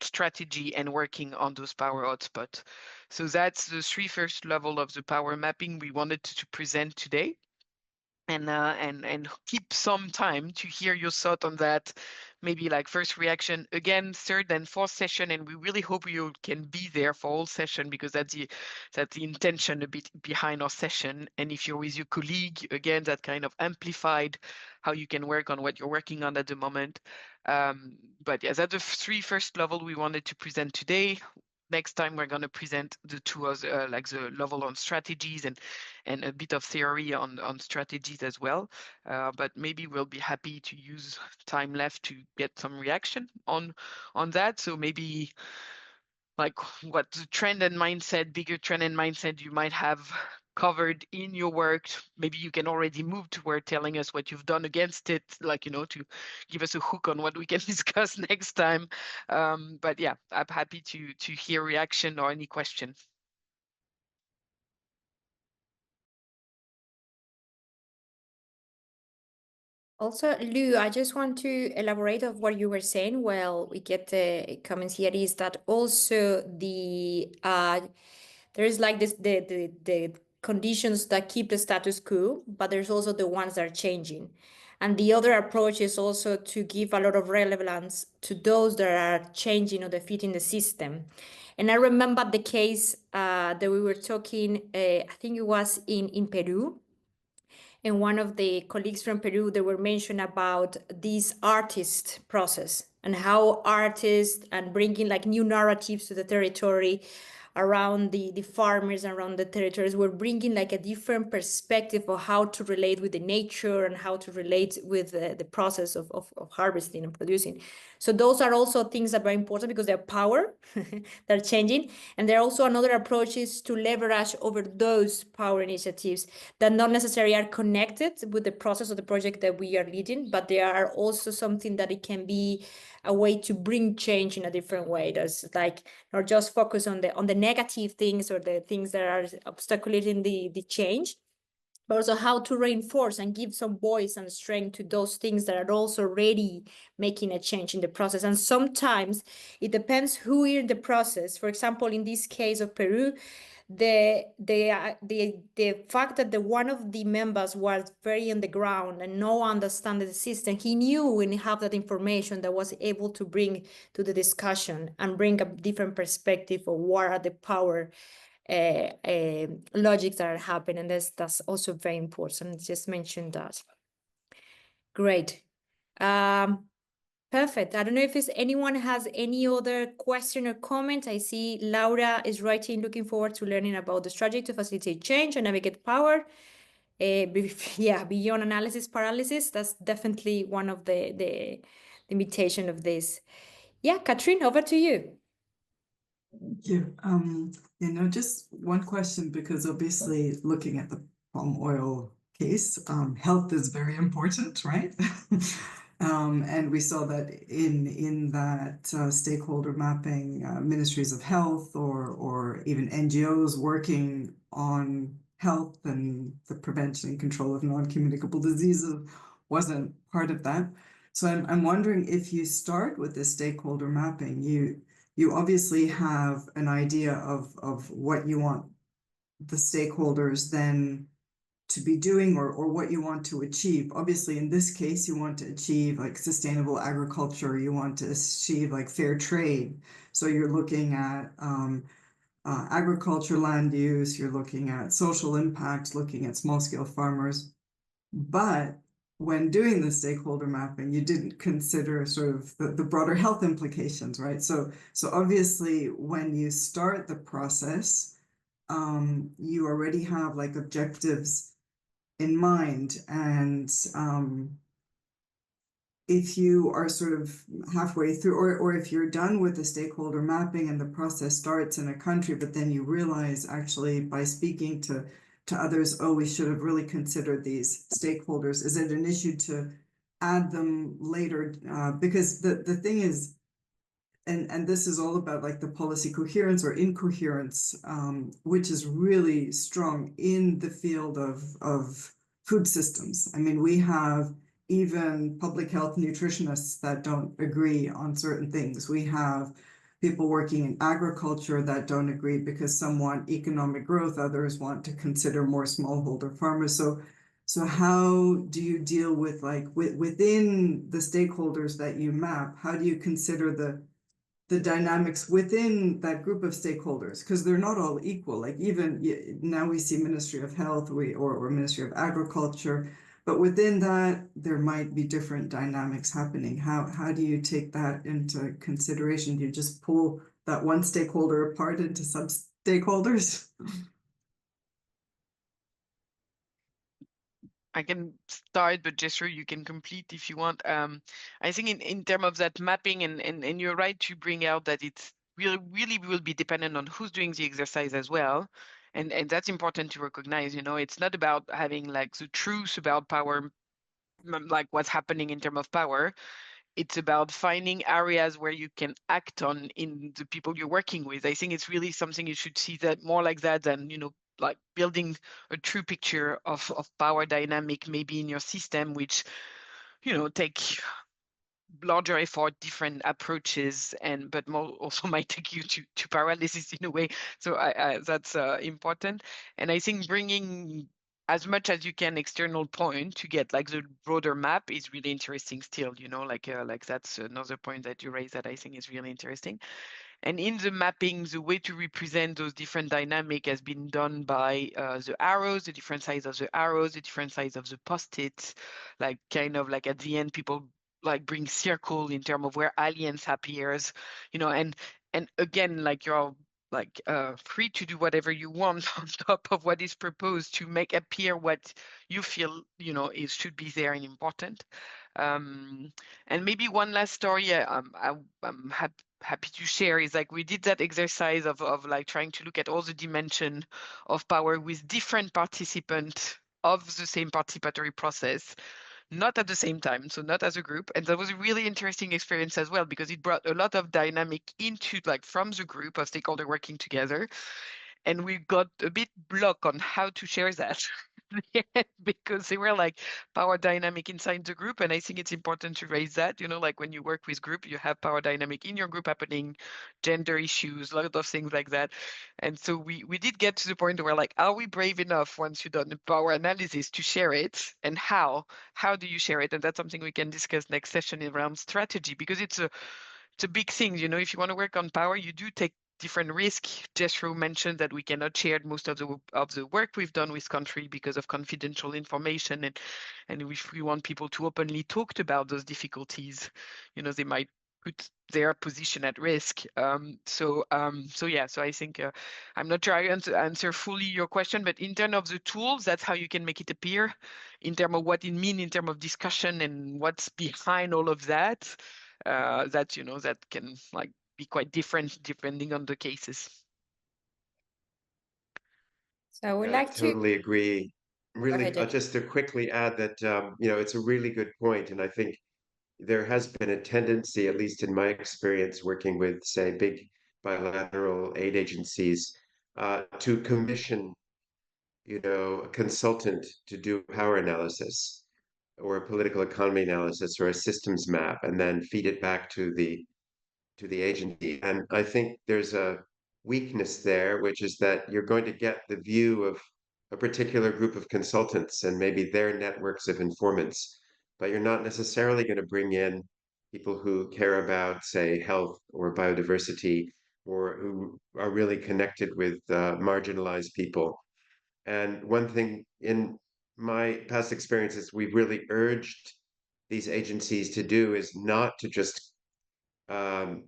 strategy and working on those power hotspots. So that's the three first level of the power mapping we wanted to present today. And keep some time to hear your thought on that, maybe like first reaction, again, third and fourth session, and we really hope you can be there for all session, because that's the intention a bit behind our session. And if you're with your colleague, again, that kind of amplified how you can work on what you're working on at the moment. But yeah, that's the three first level we wanted to present today. Next time we're going to present the two other, like the level on strategies and a bit of theory on strategies as well. But maybe we'll be happy to use time left to get some reaction on that. So maybe like what the trend and mindset, bigger trend and mindset you might have covered in your work. Maybe you can already move toward telling us what you've done against it, like, you know, to give us a hook on what we can discuss next time. But yeah, I'm happy to hear reaction or any question. Also, Lou, I just want to elaborate on what you were saying. Well, we get the comments here is that also the there is like this the conditions that keep the status quo, but there's also the ones that are changing. And the other approach is also to give a lot of relevance to those that are changing or defeating the system. And I remember the case that we were talking, I think it was in Peru. And one of the colleagues from Peru, they were mentioned about this artist process and how artists and bringing like new narratives to the territory around the farmers around the territories were bringing like a different perspective of how to relate with the nature and how to relate with the process of harvesting and producing. So those are also things that are very important because they're power, they're changing. And there are also another approaches to leverage over those power initiatives that not necessarily are connected with the process of the project that we are leading, but they are also something that it can be a way to bring change in a different way. That's like not just focus on the negative things or the things that are obstaculating the change, but also how to reinforce and give some voice and strength to those things that are also already making a change in the process. And sometimes it depends who in the process. For example, in this case of Peru, the fact that one of the members was very on the ground and no understanding the system, he knew and have that information that was able to bring to the discussion and bring a different perspective of what are the power logics that are happening. And that's also very important. Just mention that. Great. Perfect. I don't know if anyone has any other question or comment. I see Laura is writing, looking forward to learning about the strategy to facilitate change and navigate power. Yeah, beyond analysis paralysis. That's definitely one of the limitation of this. Yeah, Katrin, over to you. Thank you. You know, just one question, because obviously looking at the palm oil case, health is very important, right? And we saw that in that stakeholder mapping, ministries of health or even NGOs working on health and the prevention and control of non-communicable diseases wasn't part of that. So I'm wondering, if you start with this stakeholder mapping, you obviously have an idea of what you want the stakeholders then to be doing, or what you want to achieve. Obviously, in this case, you want to achieve like sustainable agriculture, you want to achieve like fair trade. So you're looking at agriculture land use, you're looking at social impact, looking at small scale farmers. But when doing the stakeholder mapping, you didn't consider sort of the broader health implications, right? So obviously, when you start the process, you already have like objectives in mind, and if you are sort of halfway through, or if you're done with the stakeholder mapping and the process starts in a country, but then you realize actually by speaking to others, oh, we should have really considered these stakeholders. Is it an issue to add them later? Because the thing is, and this is all about like the policy coherence or incoherence, which is really strong in the field of food systems. I mean, we have even public health nutritionists that don't agree on certain things. We have people working in agriculture that don't agree because some want economic growth, others want to consider more smallholder farmers. So how do you deal with like within the stakeholders that you map? How do you consider the dynamics within that group of stakeholders, because they're not all equal. Like even now we see Ministry of Health or Ministry of Agriculture, but within that there might be different dynamics happening. How do you take that into consideration? Do you just pull that one stakeholder apart into sub stakeholders? I can start, but Jethro, you can complete if you want. I think in terms of that mapping, and you're right to bring out that it's really will be dependent on who's doing the exercise as well. And that's important to recognize, it's not about having like the truth about power, like what's happening in terms of power. It's about finding areas where you can act on in the people you're working with. I think it's really something you should see that more like that than, like building a true picture of power dynamic maybe in your system, which, take larger effort, different approaches, but more also might take you to paralysis in a way. So that's important. And I think bringing as much as you can external point to get like the broader map is really interesting still, like that's another point that you raised that I think is really interesting. And in the mapping, the way to represent those different dynamic has been done by the arrows, the different size of the arrows, the different size of the post-its, like kind of like at the end, people like bring circle in terms of where alliance appears, and again, like you're like free to do whatever you want on top of what is proposed to make appear what you feel, is should be there and important. And maybe one last story I'm happy to share is like we did that exercise of like trying to look at all the dimension of power with different participants of the same participatory process, not at the same time, so not as a group. And that was a really interesting experience as well, because it brought a lot of dynamic into like from the group of stakeholder working together. And we got a bit blocked on how to share that because they were like power dynamic inside the group. And I think it's important to raise that, like when you work with group, you have power dynamic in your group happening, gender issues, a lot of things like that. And so we did get to the point where like, are we brave enough once you've done the power analysis to share it? And how do you share it? And that's something we can discuss next session around strategy, because it's a big thing. If you want to work on power, you do take different risk. Jethro mentioned that we cannot share most of the work we've done with country because of confidential information, and if we want people to openly talk about those difficulties, they might put their position at risk. So I think I'm not sure I answer fully your question, but in terms of the tools, that's how you can make it appear. In terms of what it means in terms of discussion and what's behind all of that, that can like be quite different depending on the cases. So I would Yeah, like to totally agree. go Really, ahead, Jethro. just to quickly add that, it's a really good point, and I think there has been a tendency, at least in my experience working with, say, big bilateral aid agencies, to commission, a consultant to do power analysis or a political economy analysis or a systems map, and then feed it back to the agency. And I think there's a weakness there, which is that you're going to get the view of a particular group of consultants and maybe their networks of informants, but you're not necessarily going to bring in people who care about, say, health or biodiversity, or who are really connected with marginalized people. And one thing in my past experiences, we've really urged these agencies to do is not to just um,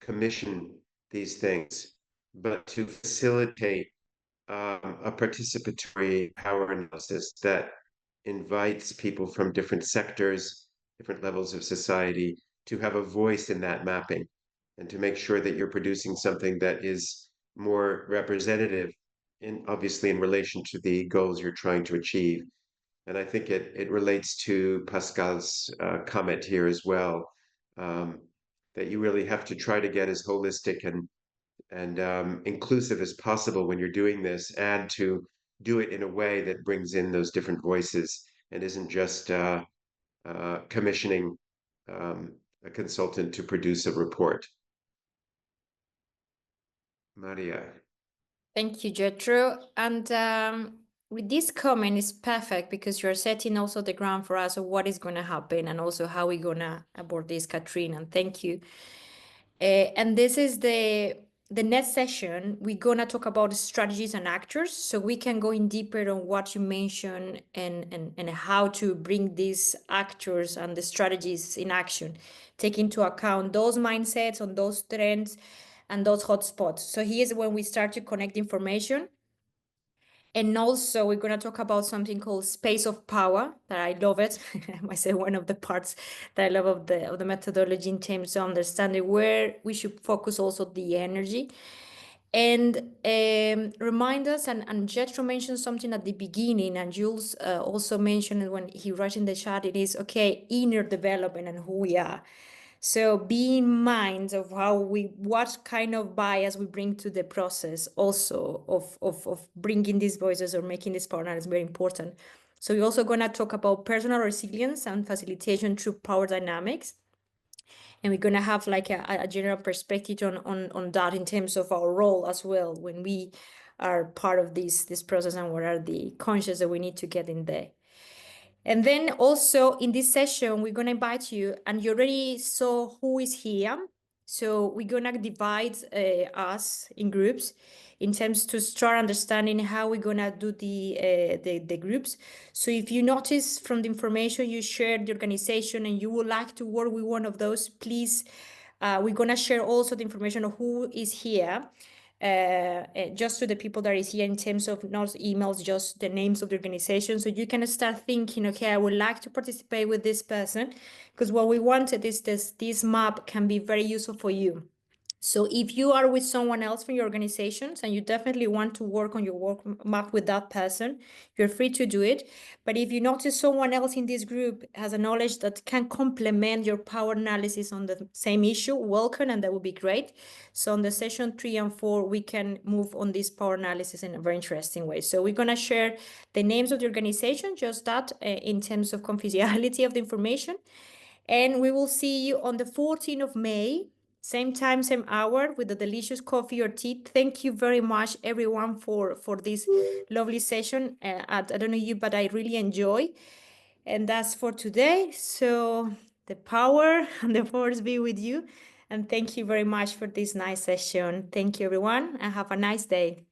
commission these things, but to facilitate a participatory power analysis that invites people from different sectors, different levels of society to have a voice in that mapping, and to make sure that you're producing something that is more representative obviously in relation to the goals you're trying to achieve. And I think it relates to Pascal's comment here as well, um, that you really have to try to get as holistic and inclusive as possible when you're doing this, and to do it in a way that brings in those different voices and isn't just commissioning a consultant to produce a report. Maria. Thank you, Jethro. And with this comment is perfect because you're setting also the ground for us of what is going to happen and also how we're going to abort this, Katrine. And thank you. And this is the next session. We're going to talk about strategies and actors, so we can go in deeper on what you mentioned and how to bring these actors and the strategies in action, take into account those mindsets on those trends and those hotspots. So here's when we start to connect information. And also we're going to talk about something called space of power, that I love it. I say one of the parts that I love of the methodology in terms of understanding where we should focus also the energy. And remind us, and Jethro mentioned something at the beginning, and Jules also mentioned it when he wrote in the chat, it is, okay, inner development and who we are. So be in mind of what kind of bias we bring to the process also of bringing these voices or making this partner is very important. So we're also going to talk about personal resilience and facilitation through power dynamics. And we're going to have like a general perspective on that in terms of our role as well when we are part of this process, and what are the conscious that we need to get in there. And then also in this session, we're going to invite you, and you already saw who is here. So we're going to divide us in groups in terms to start understanding how we're going to do the groups. So if you notice from the information you shared the organization and you would like to work with one of those, please, we're going to share also the information of who is here. Just to the people that is here in terms of not emails, just the names of the organization. So you can start thinking, okay, I would like to participate with this person, because what we wanted is this map can be very useful for you. So if you are with someone else from your organizations and you definitely want to work on your work map with that person, you're free to do it. But if you notice someone else in this group has a knowledge that can complement your power analysis on the same issue, welcome, and that would be great. So on the session 3 and 4, we can move on this power analysis in a very interesting way. So we're going to share the names of the organization, just that in terms of confidentiality of the information. And we will see you on the 14th of May. Same time, same hour, with a delicious coffee or tea. Thank you very much, everyone, for this lovely session. I don't know you, but I really enjoy. And that's for today. So the power and the force be with you. And thank you very much for this nice session. Thank you, everyone, and have a nice day.